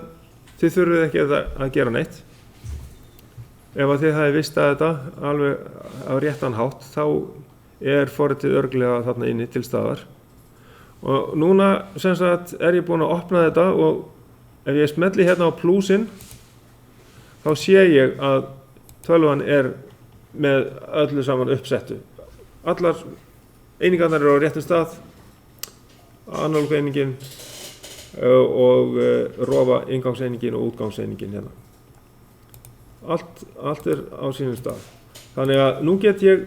þið þurfið ekki að gera neitt. Ef að þið hafið vistað þetta alveg á réttan hátt, þá forritið örugglega þarna inni til staðar. Og núna sem sagt ég búinn að opna þetta og ef ég smelli hérna á plusinn, þá sé ég að tölvan með öllu saman uppsettu. Allar einingarnar á réttum stað, analóg einingin og rofa inngangseiningin og útgangseiningin hérna. Allt á sínum stað. Þannig að nú get ég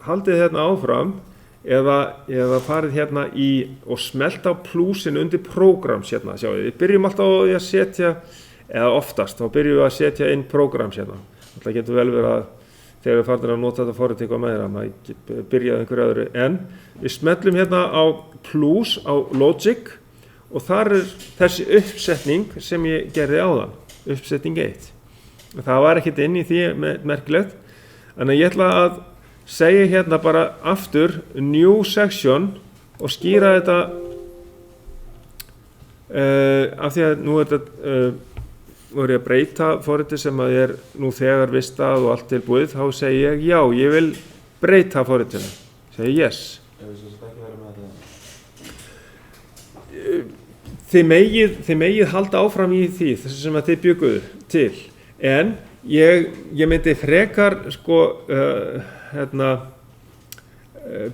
haldið hérna áfram eða farið hérna í og smellt á plusinn undir programs hérna, sjáu við byrjum alltaf á því að setja, eða oftast, þá byrjum við að setja inn programs hérna. Það getur vel verið að þegar við farin að nota þetta forrit eitthvað meira, maður byrjaði einhverju öðru, en við smellum hérna á plus á logic og þar þessi uppsetning sem ég gerði áðan, uppsetning 1. Það var ekkert inn í því merkilegt, en ég ætla að segi hérna bara aftur new section og skýra þetta af því að nú voru ég að breyta forriti sem að nú þegar vistað og allt tilbúið, þá segi ég já, ég vil breyta forritinu, segi yes. Þið megið halda áfram í því þessu sem að þið bjugguðu til, en ég myndi frekar sko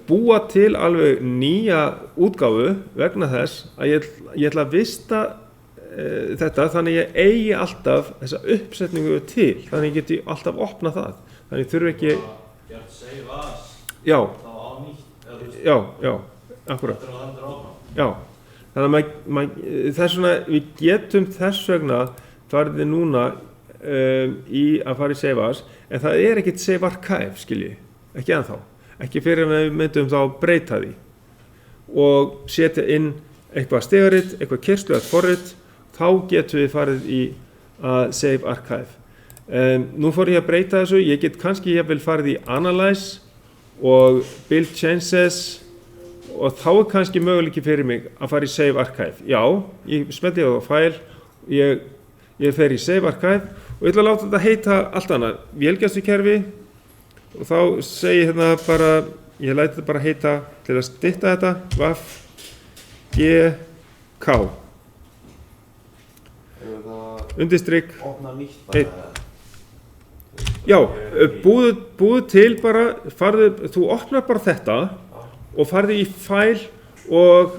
búa til alveg nýja útgáfu vegna þess að ég ætla að vista þetta, þannig ég eigi alltaf þessa uppsetningu til, þannig ég geti alltaf opnað það, þannig ég þurfi ekki Gert save as já, þá á nýtt já, akkurat Þetta heldur áfram já, þannig að það svona, við getum þess vegna farið núna í að fara í save as, en það ekkert save archive, skilji, ekki ennþá, ekki fyrir að við myndum þá breyta því og setja inn eitthvað stigarit, eitthvað kyrrstöðugt forrit, þá getum við farið í að save archive. Nú fór ég að breyta þessu, ég get kannski jafnvel farið í analyze og build changes og þá kannski möguleiki fyrir mig að fara í save archive. Já, ég smelti á file, ég fer í save archive og ég ætla að láta þetta heita allt annað, vélgæslukerfi og þá segi ég hérna bara, ég læti þetta bara heita til að stytta þetta, VAF-G-K undirstrykk já, búðu til bara þú opnar bara þetta og farðu í file og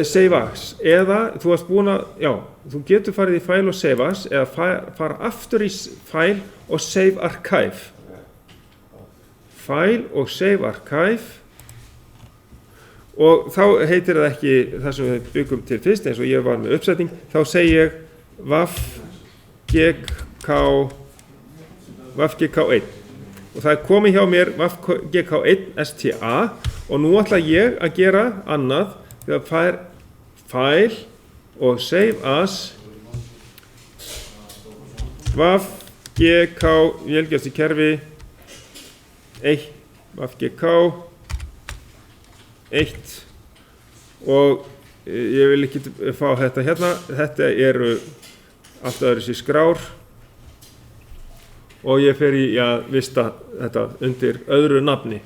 save as eða þú varst búin að, já, þú getur farið í file og save as eða fara aftur í file og save archive file og save archive og þá heitir það ekki það sem við byggum til fyrst eins og ég var með uppsetning, þá segi ég VAF-GK1 og það komið hjá mér VAF-GK1 STA og nú ætla ég að gera annað þegar fær file og save as VAF-GK vélgæslukerfi 1 VAF-GK 1 og ég vil ekki fá þetta hérna, þetta eru allt öðru sér skrár og ég fer í að vista þetta undir öðru nafni.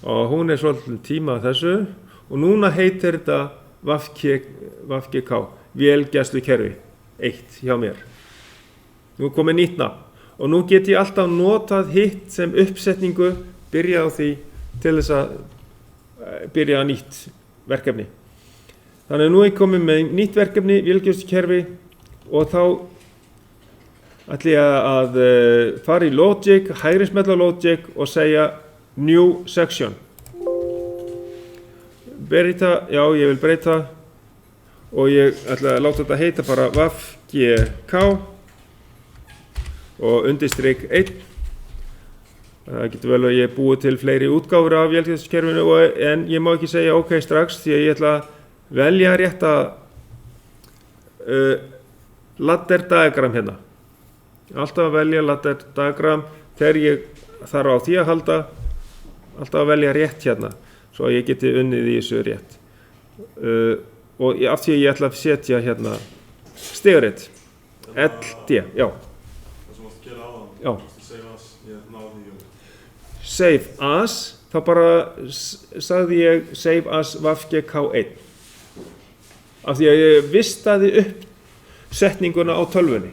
Og hún svolítið tíma að þessu og núna heitir þetta VAF-GK, vélgæslukerfi 1 hjá mér. Nú komið nýtt nafn og nú get ég alltaf notað hitt sem uppsetningu, byrja á því til þess að byrja að nýtt verkefni. Þannig að nú komið með nýtt verkefni, vélgæslukerfi og þá ætla ég að fara í logic, hægri smella logic og segja new section. Breyta, já ég vil breyta og ég ætla að láta þetta heita bara VAF-GK og undirstrykk 1. Það getur vel að ég búið til fleiri útgáfur af vélgæslukerfinu en ég má ekki segja ok strax því að ég ætla að velja rétta ladder diagram hérna. Alltaf að velja ladder diagram þegar ég þarf á því að halda, alltaf að velja rétt hérna svo að ég geti unnið í þessu rétt. Og af því að ég ætla að setja hérna stigarit LD, já. Það sem átt að gera á það, Já. save as, ég náði því Save as, þá bara sagði ég save as VAF-GK1 af því að ég vistaði upp setninguna á tölvunni.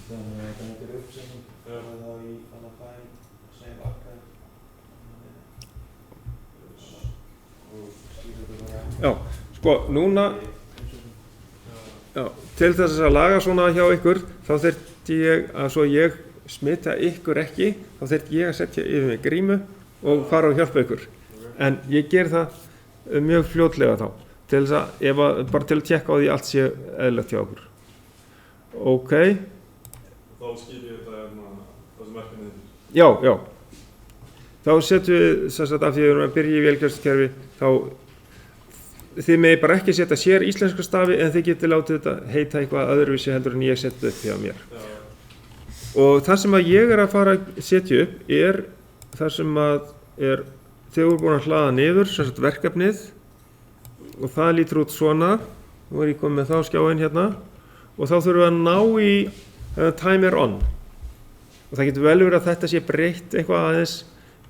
Þannig að þetta er uppsetning og þá í annað fæl, save archive og skýra þetta bara Já, sko, núna já, til þess að laga svona hjá ykkur þá þurfti ég að svo ég smita ykkur ekki, þá þurfti ég að setja yfir mig grímu og fara og hjálpa ykkur. En ég ger það mjög fljótlega þá, til þess að, bara til að tjekka á því allt sé eðlilegt hjá okkur. Ok, Þá skýr ég þetta það sem verkefnið er. já. Þá setjum við, sem sagt, af því að við erum að byrja í vélgæslukerfi, þá þið megi bara ekki setja sér íslenska stafi en þið getið látið þetta heita eitthvað öðruvísi heldur en ég setja upp hjá mér. Já. og það sem að ég að fara að setja upp það sem að þegar við erum búin að hlaða niður sem sagt verkefnið og það lítur út svona. Nú ég komið með þá skjáinn hérna og þá þurfum við að ná í timer on og það getur vel verið að þetta sé breytt eitthvað aðeins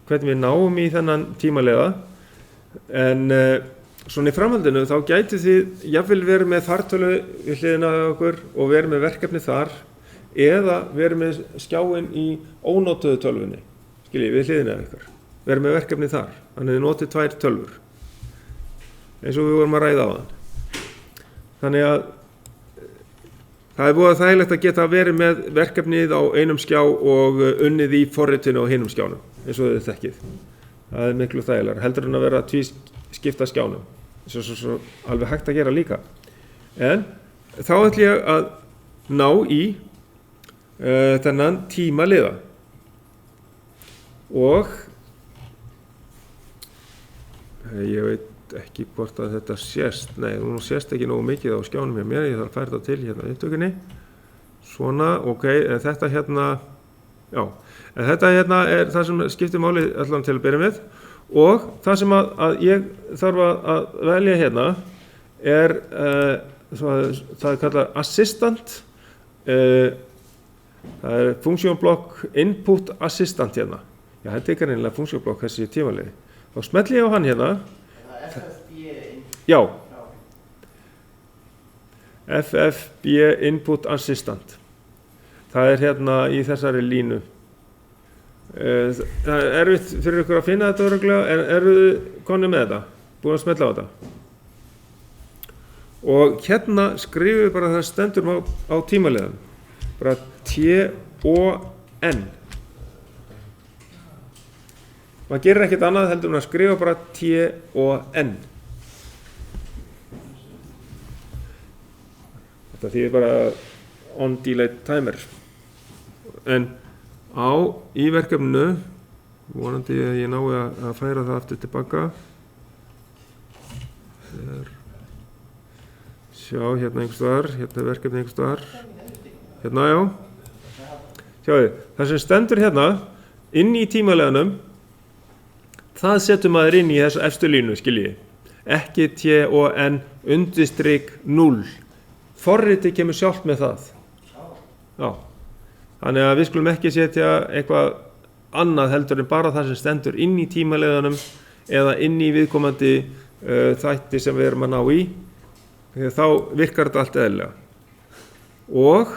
hvernig við náum í þennan tímaleiða en svona í framhaldinu þá gæti þið jafnvel verið með fartölu við hliðina á okkur og verið með verkefni þar eða verið með skjáinn í ónotuðu tölvunni við hliðina á ykkur, verið með verkefni þar þannig þið notið 2 tölvur eins og við vorum að ræða á þann. Þannig að það búið þægilegt að geta verið með verkefnið á einum skjá og unnið í forritinu á hinum skjánum, eins og þið þekkið. Það er miklu þægilegra, heldur en að vera tvískipta skjánum, eins og svo alveg hægt að gera líka. En þá ætla ég að ná í þennan tímaliða og ég veit ekki hvort að þetta sést, nei, hún sést ekki nógu mikið á skjánum hjá mér, ég þarf að færa þetta til hérna upptökunni, svona, ok, en þetta hérna, já, en þetta hérna það sem skiptir máli allan til að byrja með og það sem að ég þarf að velja hérna það er kallað assistant, það funksjónblokk input assistant hérna, já, þetta greinilega funksjónblokk þessi tímaliði, þá smelli ég á hann hérna. Já, FFB Input Assistant. Það er hérna í þessari línu. Það er erfitt fyrir ykkur að finna þetta örugglega, en eru þið konið með þetta? Búin að smella á þetta? Og hérna skrifum við bara það stendur á tímaliðan. Bara T-O-N. Maður gerir ekkert annað heldur en að skrifa bara T-O-N. Þetta þýðir bara on delay timer. En í verkefninu, vonandi að ég nái að færa það aftur tilbaka. Sjá, hérna einhvers staðar, hérna er verkefni einhvers staðar. Hérna, já. Sjáðu, það sem stendur hérna, inn í tímaleganum, það setur maður inn í þessu efstu línu, skiljiði. Ekki T-O-N _0. Forritið kemur sjálft með það. Já. Þannig að við skulum ekki setja eitthvað annað heldur en bara það sem stendur inn í tímaleganum eða inn í viðkomandi þætti sem við erum að ná í. Þegar þá virkar þetta allt eðlilega. Og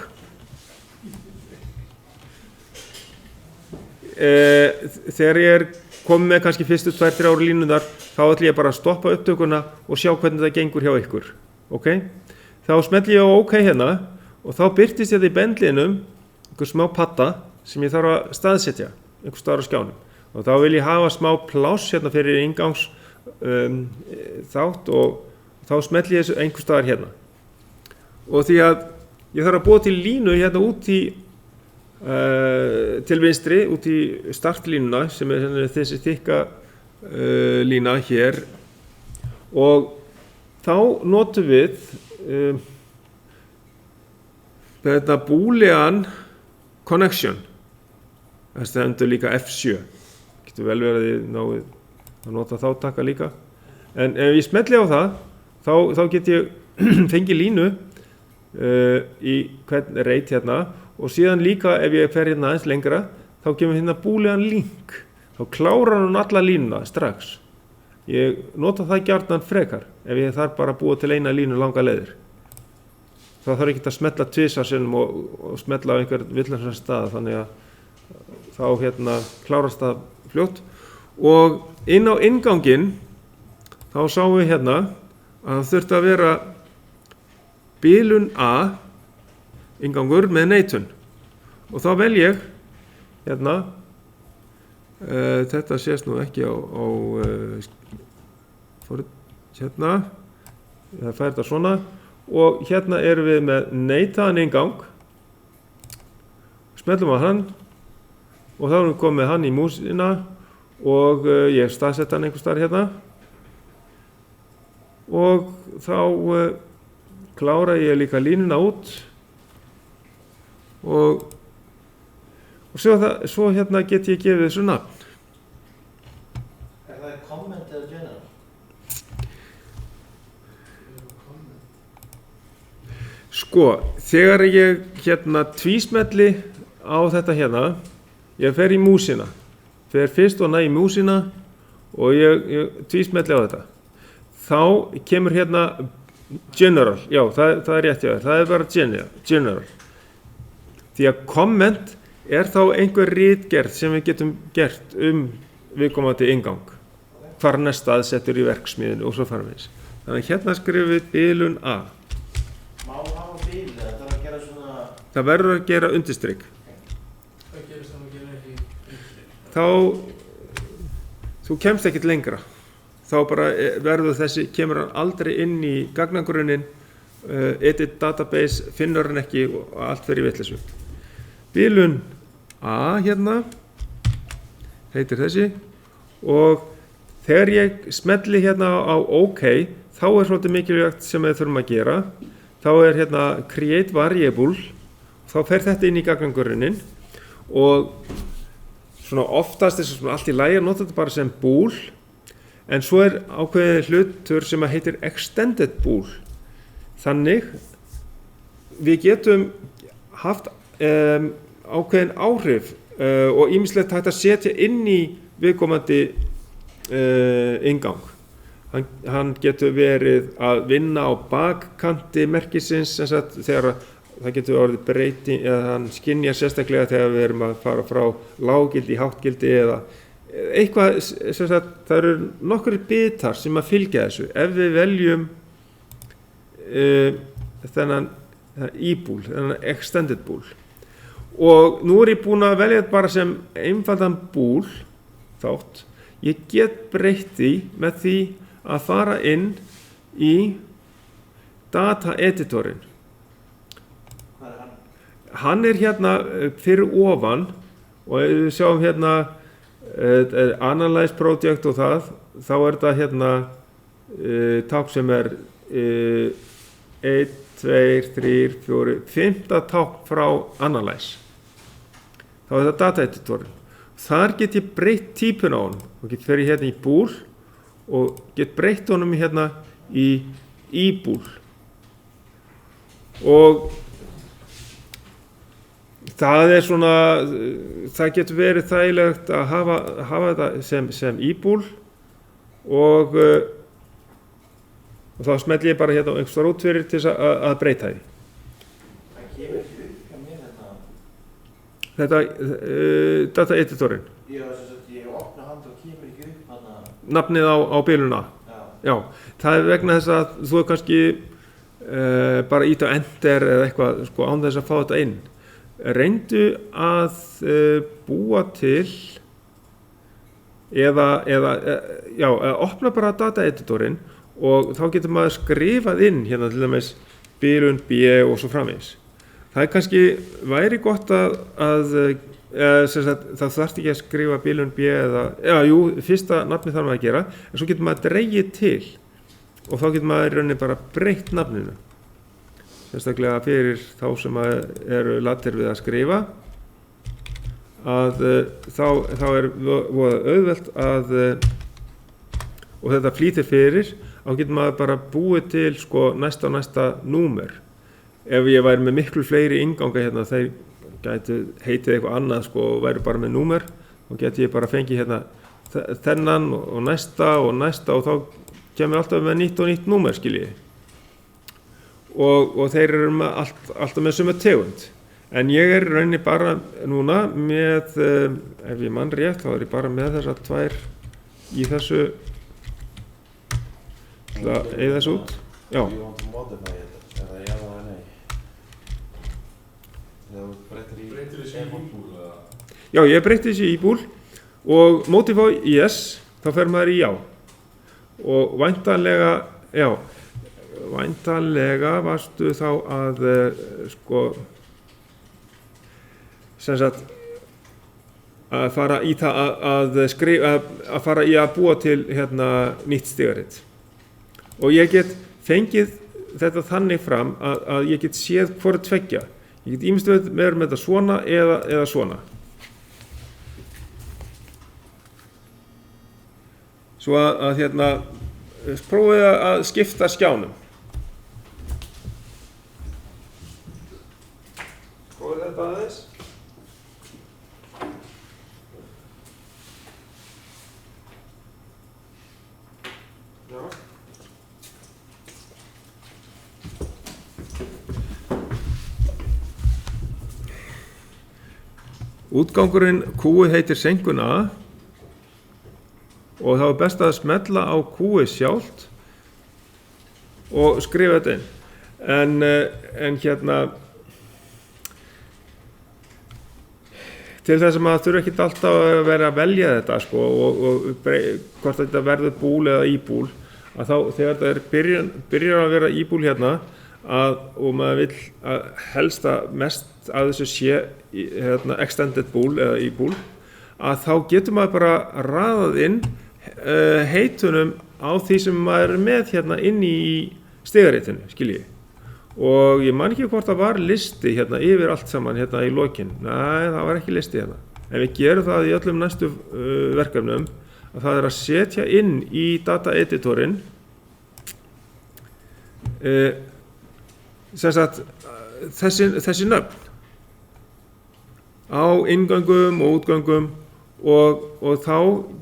þegar ég komið með kannski fyrstu 2-3 línundar, þá ætlum ég bara að stoppa upptökuna og sjá hvernig það gengur hjá ykkur. Ok? Þá smelli ég á OK hérna og þá birtist þetta í bendlinum einhver smá patta sem ég þarf að staðsetja einhver staðar á skjánum. Og þá vil ég hafa smá pláss hérna fyrir inngangs þátt og þá smelli ég þessu einhver staðar hérna. Og því að ég þarf að búa til línu hérna út í til vinstri út í startlínuna sem er þessi þykka lína hér og þá notum við þetta boolean connection það stendur líka F7 getur vel verið að þið náðu að nota þá taka líka en ef ég smelli á það þá get ég fengið línu í hvern reit hérna og síðan líka ef ég fer hérna aðeins lengra þá kemur hérna boolean link þá klárar hann alla línuna strax ég nota það gjarnan frekar ef ég þarf bara að búa til eina línu langa leiðir þá þarf ekki að smetla tvisvar sinnum og smetla á einhvern villansan stað þannig að þá hérna klárast það fljótt og inn á innganginn þá sáum við hérna að það þurfti að vera bilun A inngangur með neitun og þá vel ég hérna þetta sést nú ekki á hérna það fær þetta svona og hérna erum við með neitaðan inngang smellum á hann og þá erum við komið hann í músina og ég staðsett hann einhvers staðar hérna og þá klára ég líka línuna út og og svo hérna get ég gefið þessu nafn. Er það comment eða general? Sko, þegar ég hérna tvísmelli á þetta hérna, ég fer í músina, fer fyrst og næ í músina og ég tvísmelli á þetta. Þá kemur hérna general, já það er rétt hjá þér, það er bara general. Því að comment er þá einhver ritgerð sem við getum gert viðkomandi inngang, hvar hann er staðsettur í verksmiðinu og svo framvegis. Þannig að hérna skrifum við bilun A. Má hafa bil eða það að gera svona... Það verður að gera undirstrik. Hvað gerist þannig að gera ekki undirstrik? Þá, þú kemst ekkert lengra. Þá bara kemur hann aldrei inn í gagnagrunnin, edit database, finnur hann ekki og allt fer í vitleysu. Bilun A hérna, heitir þessi, og þegar ég smelli hérna á OK, þá er svolítið mikilvægt sem við þurfum að gera. Þá er hérna create variable, þá fer þetta inn í gagnagrunnin og svona oftast er svona allt í lagi að nota þetta bara sem bool, en svo er ákveðið hlutur sem heitir extended bool. Þannig við getum haft ákveðin áhrif og ýmislegt hægt að setja inn í viðkomandi inngang. Hann getur verið að vinna á bakkanti merkisins, þegar það getur orðið breyting, eða hann skynjar sérstaklega þegar við erum að fara frá lággildi í háttgildi eða eitthvað, það eru nokkrir bitar sem að fylgja þessu. Ef við veljum þennan e-bool, þennan extended bool, og nú er ég búinn að velja þetta bara sem einfaldan bool þátt, ég get breytt því með því að fara inn í data editorinn. Hvað er hann? Hann er hérna fyrir ofan og ef við sjáum hérna Analyze Project og það, þá er þetta hérna tákn sem er 1, 2, 3, 4, 5 tákn frá Analyze. Þá er þetta data editorinn. Þar get ég breytt típun á honum og get fer ég hérna í bool og get breytt honum hérna í e-bool. Og það er svona, það getur verið þægilegt að hafa þetta sem e-bool og þá smelli ég bara hérna á einhversta út fyrir til að breyta því. Það kemur ekki upp hjá mér þetta. Þetta data editorinn. Ég opna hann og kemur ekki upp hann. Nafnið á biluna. Já, það er vegna þess að þú er kannski bara íta enter eða eitthvað sko, án þess að fá þetta inn. Reyndu að búa til eða opna bara data editorinn og þá getur maður skrifað inn hérna til dæmis bilun B og svo framvegis. Það er kannski væri gott að það þarf ekki að skrifa bilun B fyrsta nafni þarf maður að gera, en svo getur maður dregið til og þá getur maður í rauninni bara breytt nafninu. Sérstaklega fyrir þá sem eru latir við að skrifa, að þá er auðvelt að, og þetta flýtir fyrir, þá getur maður bara búið til sko, næsta númer. Ef ég væri með miklu fleiri innganga hérna, þeir gætu heitið eitthvað annað sko, og væri bara með númer, þá geti ég bara fengið hérna, þennan og næsta og þá kemur alltaf með nýtt númer, skiljiði. Og þeir eru alltaf með sömu tegund. En ég er rauninni bara núna með, ef ég mann rétt, þá er ég bara með þessar tvær í þessu, til að eyða þessu út. Já. You want to modify it, er það já eða nei? Þegar þú breytir þessi í e-bool eða? Já, ég breytti þessi í e-bool og modify yes, þá fer maður í já. Og væntanlega varstu þá að sko sem sagt að fara í það að fara í að búa til hérna nýtt stigarit. Og ég get fengið þetta þannig fram að ég get séð hvort tveggja. Ég get ýmist með þetta svona eða svona. svo að hérna prófið að skipta skjánum. Prófið þetta aðeins. Já. Útgangurinn Q heitir senkun A og þá best að smella á Q sjálft og skrifa þetta inn. En hérna til þess að maður þurfi ekki alltaf að vera að velja þetta sko, og hvort þetta verður búl eða íbúl, að þá þegar þetta byrjar að vera íbúl hérna og maður vill að helst að mest að þessu sé hérna, extended búl eða íbúl, að þá getur maður bara raðað inn heitunum á því sem maður með hérna inn í stigaritinu, skilji. Og ég man ekki hvort það var listi hérna yfir allt saman hérna í lokin. Nei, það var ekki listi hérna. En við gerum það í öllum næstu verkefnum að það að setja inn í data editorinn sem sagt þessi nöfn á inngöngum og útgöngum og þá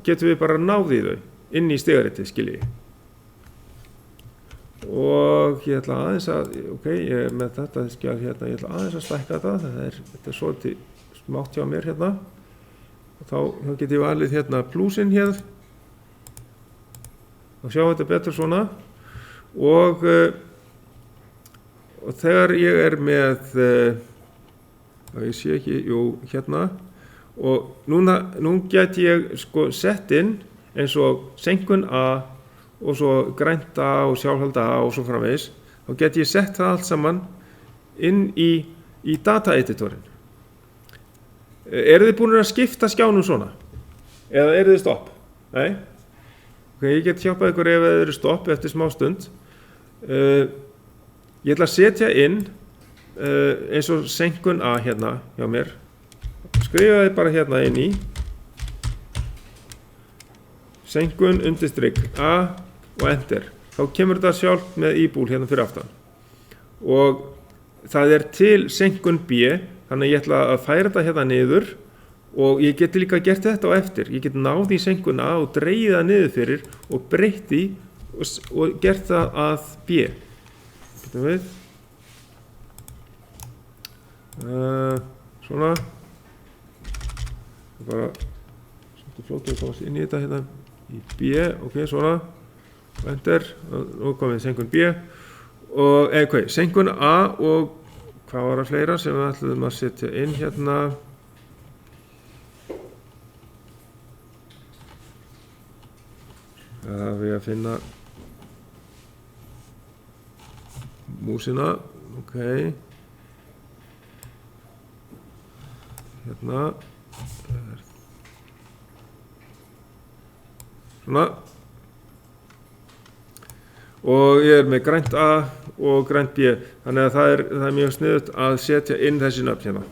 getum við bara náð í þau inn í stigaritið, skilji. Og ég ætla aðeins að, ég er með þetta skjal hérna, ég ætla aðeins að stækka þetta, þetta er svolítið smátt hjá mér hérna. Og þá get ég valið hérna plusinn hérna og sjá þetta betur svona. Og þegar ég er með, ég sé ekki, hérna, og nú get ég sko sett inn eins og senkun A og svo grænt A og sjálfhald A og svo framvegis, þá get ég sett það allt saman inn í data editorinn. Eru þið búin að skipta skjánum svona? Eða eru þið stopp? Nei? Ég get hjálpað ykkur ef þið eru stopp eftir smá stund. Ég ætla að setja inn eins og senkun A hérna hjá mér. Skrifa þið bara hérna inn í senkun undirstrikk A og enter. Þá kemur þetta sjálf með íbúl hérna fyrir aftan. Og það er til senkun B, þannig að ég ætla að færa þetta hérna niður og ég geti líka gert þetta á eftir. Ég get náð í senkun A og dregið það niður fyrir og breytt í og gert það að B. Getum við. Svona. Bara svolítið flótið að komast inn í þetta hérna. Í B, svona, enter, og komið senkun B og senkun A og hvað var það fleira sem við ætlum að setja inn hérna. Það er við að finna músina, hérna. Svona. Og ég er með grænt A og grænt B, þannig að það er mjög sniðugt að setja inn þessi nöfn hérna.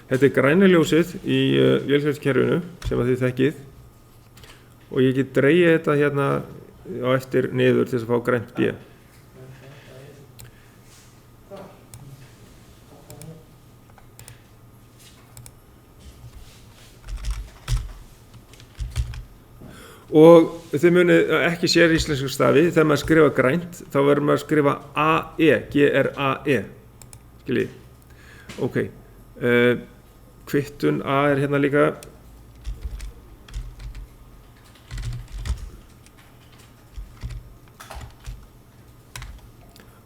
Þetta er græna ljósið í vélsvæðskerfinu sem að þið þekkið og ég get dregið þetta hérna á eftir niður til þess að fá grænt B. Og þið munið ekki sér íslensku stafi, þegar maður skrifa grænt, þá verður maður að skrifa A-E, G-R-A-E, skiljið. Kvittun A er hérna líka.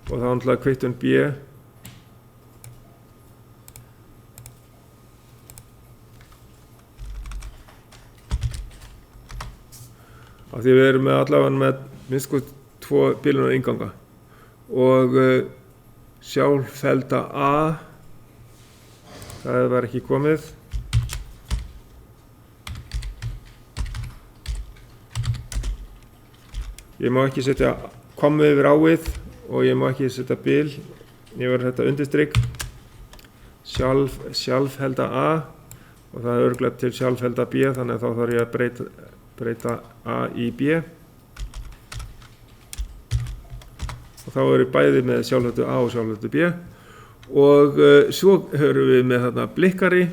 Og þá náttúrulega kvittun B. Af því við erum með allavega með minnst sko 2 bilunar innganga og sjálffelda A, það var ekki komið. Ég má ekki setja kommu yfir áið og ég má ekki setja bil yfir þetta undirstrikk sjálfhelda A og það er örugglega til sjálfhelda B, þannig að þá þarf ég að breyta A í B og þá eru bæði með sjálfheldu A og sjálfheldu B og svo höfum við með þarna blikkari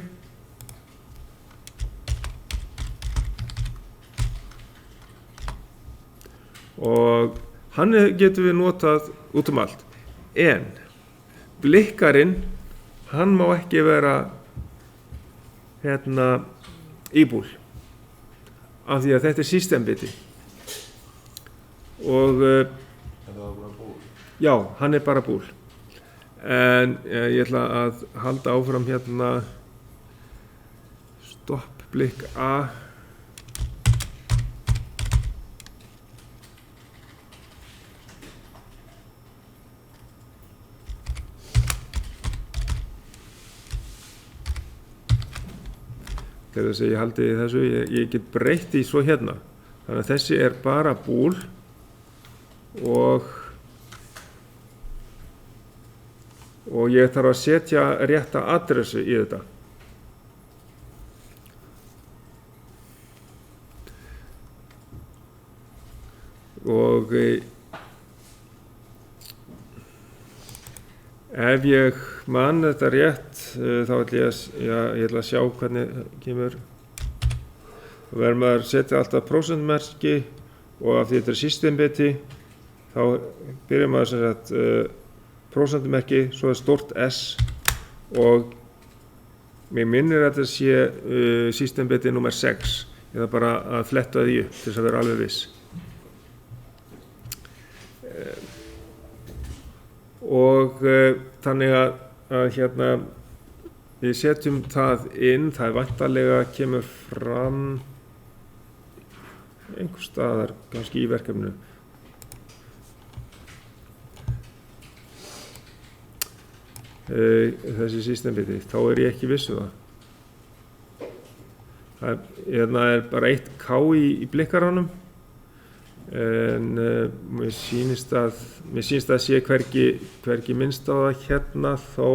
og hann getur við notað út allt, en blikkarinn hann má ekki vera íbúl af því að þetta er systembiti og Þetta var bara búl. já, hann er bara búl en ég ætla að halda áfram stopp blikk A til þess að ég haldi þessu, ég get breytt í svo þannig að þessi er bara búl og ég þarf að setja rétta adressu í þetta og ef ég man þetta rétt þá ætla ég ætla að sjá hvernig kemur og verður maður að setja alltaf prósentmerki og af því þetta er systembiti þá byrjar maður sem sagt prósentmerki, svo er stórt S og mig minnir að þetta sé systembiti nummer 6 ég þarf bara að fletta því upp til þess að vera alveg viss og þannig að við setjum það inn, það væntanlega kemur fram einhvers staðar kannski í verkefninu þessi systembiti, þá er ég ekki viss það er bara eitt K í blikkaranum en mér sýnist að sé hvergi minnst á það þó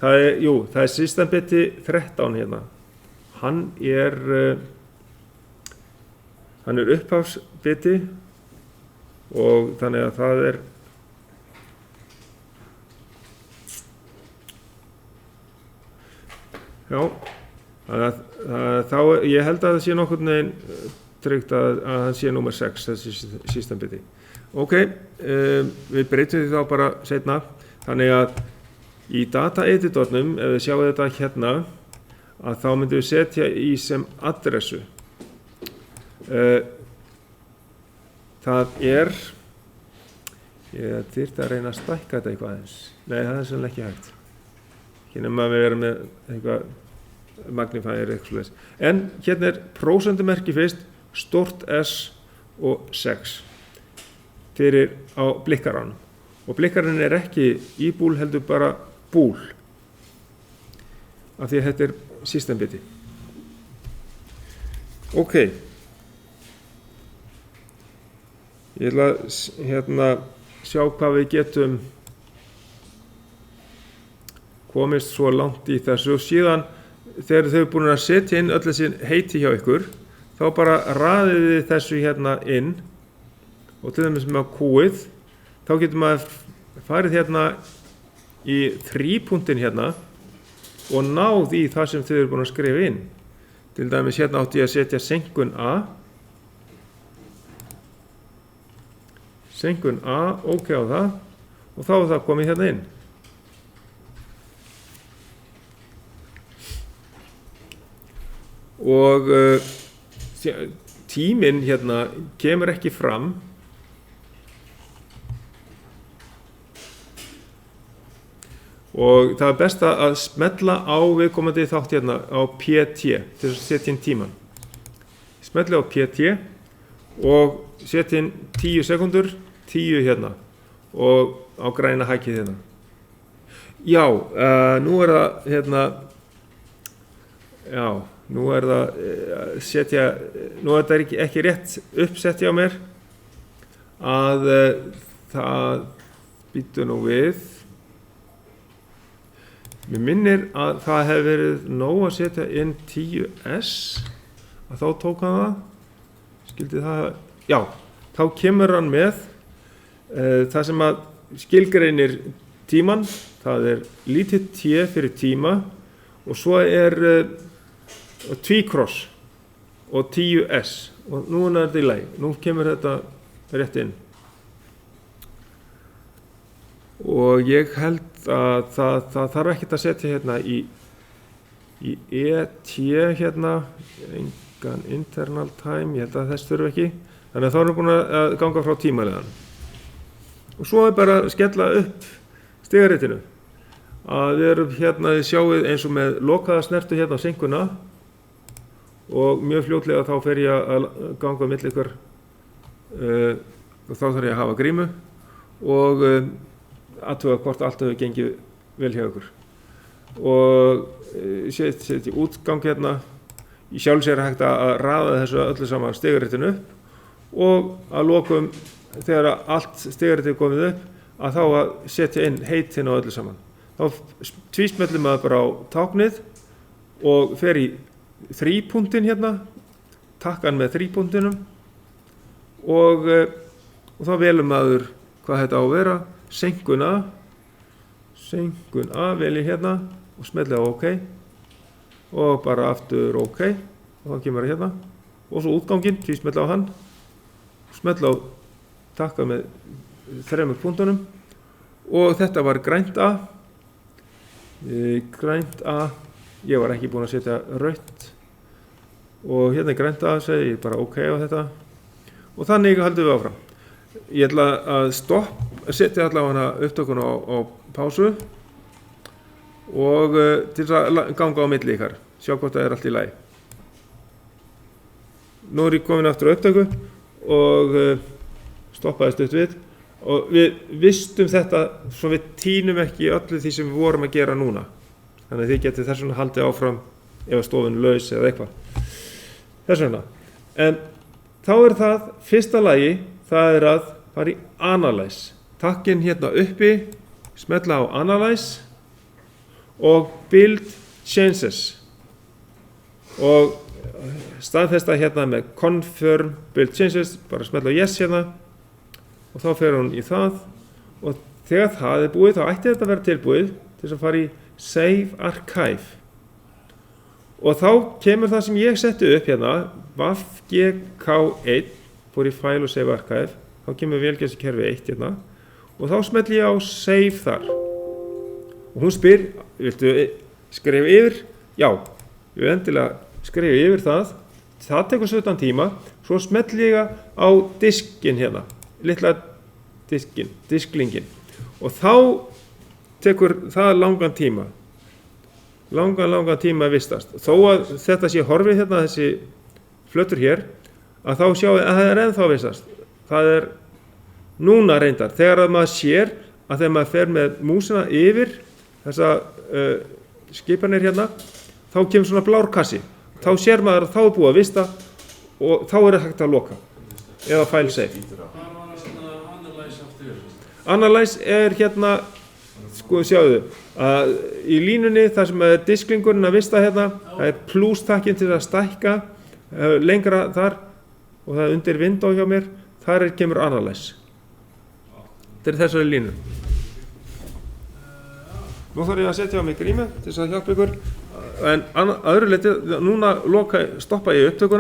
það er systembiti 13 hann er upphafsbiti og þannig að það er þá ég held að það sé nokkurn veginn tryggt að hann sé nummer 6 þessi systembiti við breytum því þá bara seinna þannig að í data editornum ef við sjáum þetta að þá myndum við setja í sem adressu það er ég þyrfti að reyna að stækka þetta eitthvað aðeins nei það er sannlega ekki hægt ekki nema að við erum með eitthvað magnifier eitthvað svoleiðis en er prósentumerki fyrst stórt S og 6 fyrir á blikkarann og blikkarinn er ekki íbúl heldur bara búl af því að þetta er systembiti ég ætla að sjá hvað við getum komist svo langt í þessu og síðan þegar þau eru búin að setja inn öll þessi heiti hjá ykkur þá bara raðið þið þessu inn og til dæmis með Q-ið þá getur maður farið í 3-punktinn og náð í það sem þið eru búin að skrifa inn til dæmis átti ég að setja seinkun A á það og þá er það komið inn og tíminn kemur ekki fram og það er best að smella á viðkomandi þátt á PT til að setja inn tíman smelli á PT og setja inn 10 sekúndur 10 og á græna hækið nú er það nú er það ekki rétt uppsett hjá mér að það býttu nú við Mér minnir að það hefði verið nóg að setja inn 10S, að þá tók hann það, skildi það, já, þá kemur hann með það sem að skilgreinir tíman, það lítið T fyrir tíma og svo tvíkross og 10S og nú þetta í lagi, nú kemur þetta rétt inn. Og ég held að það þarf ekkert að setja hérna í ET hérna, engan internal time, ég held að þess þurfi ekki, þannig að þá erum við búin að ganga frá tímalegan. Og svo bara að skella upp stigaritinu, að við erum hérna, þið sjáið eins og með lokaða snertu hérna á synkuna og mjög fljótlega þá fer ég að ganga á milli ykkur og þá þarf ég að hafa grímu og athuga hvort allt hefur gengið vel hjá ykkur og setja útgang hérna í sjálfsér hægt að raða þessu öllu saman stigaritinu upp og að lokum þegar allt stigaritið er komið upp að þá að setja inn heitin á öllu saman. Þá tvísmellum maður bara á táknið og fer í þrípunktinn hérna, takkan með þrípunktinum og þá velum maður hvað þetta á að vera, senkun A vel í hérna og smelli á OK og bara aftur OK og þá kemur það hérna og svo útganginn, tvísmelli á hann, smelli á takka með 3 punktunum og þetta var grænt A, ég var ekki búinn að setja rautt og hérna grænt A, segi ég bara OK á þetta og þannig höldum við áfram. Ég ætla að setja allavega upptökuna á pásu og til að ganga á milli ykkar, sjá hvort það allt í lagi. Nú ég komin aftur á upptöku og stoppaði stutt við og við vistum þetta svo við tínum ekki öllu því sem við vorum að gera núna. Þannig að þið getið þess vegna haldið áfram ef stofun laus eða eitthvað. Þess vegna. En þá það fyrsta lagi, það að fara í Analyze. Takkinn hérna uppi, smetla á Analyze og Build Changes. Og staðfesta hérna með Confirm Build Changes, bara smetla á Yes hérna og þá fer hún í það og þegar það búið þá ætti þetta að vera tilbúið til þess að fara í Save Archive. Og þá kemur það sem ég setti upp hérna, WAF-GK1, fór í File og Save Archive, þá kemur vélgæslukerfi 1 hérna og þá smelli ég á Save þar. Og hún spyr, viltu skrifa yfir? Já, ég vil endilega skrifa yfir það tekur 17 tíma, svo smelli ég á diskinn hérna, litla disklingin og þá tekur það langan tíma að vistast. Þó að þetta sé horfið hérna, þessi flötur hér, að þá sjáum við að það ennþá vistast. Það núna reyndar, þegar að maður sér að þegar maður fer með músina yfir þessa skipanir hérna, þá kemur svona blár kassi. Þá sér maður að þá búið að vista og þá það hægt að loka eða file save. Hvað var Analyze aftur? Analyze hérna, sko sjáðu, að í línunni þar sem disklingurinn að vista hérna, það plústakkin til að stækka lengra þar og það undir window hjá mér, þar kemur Analyze. Þetta þessari línu. Nú þarf ég að setja á mig grímu til þess að hjálpa ykkur, en öðru leyti, núna stoppa ég upptökuna.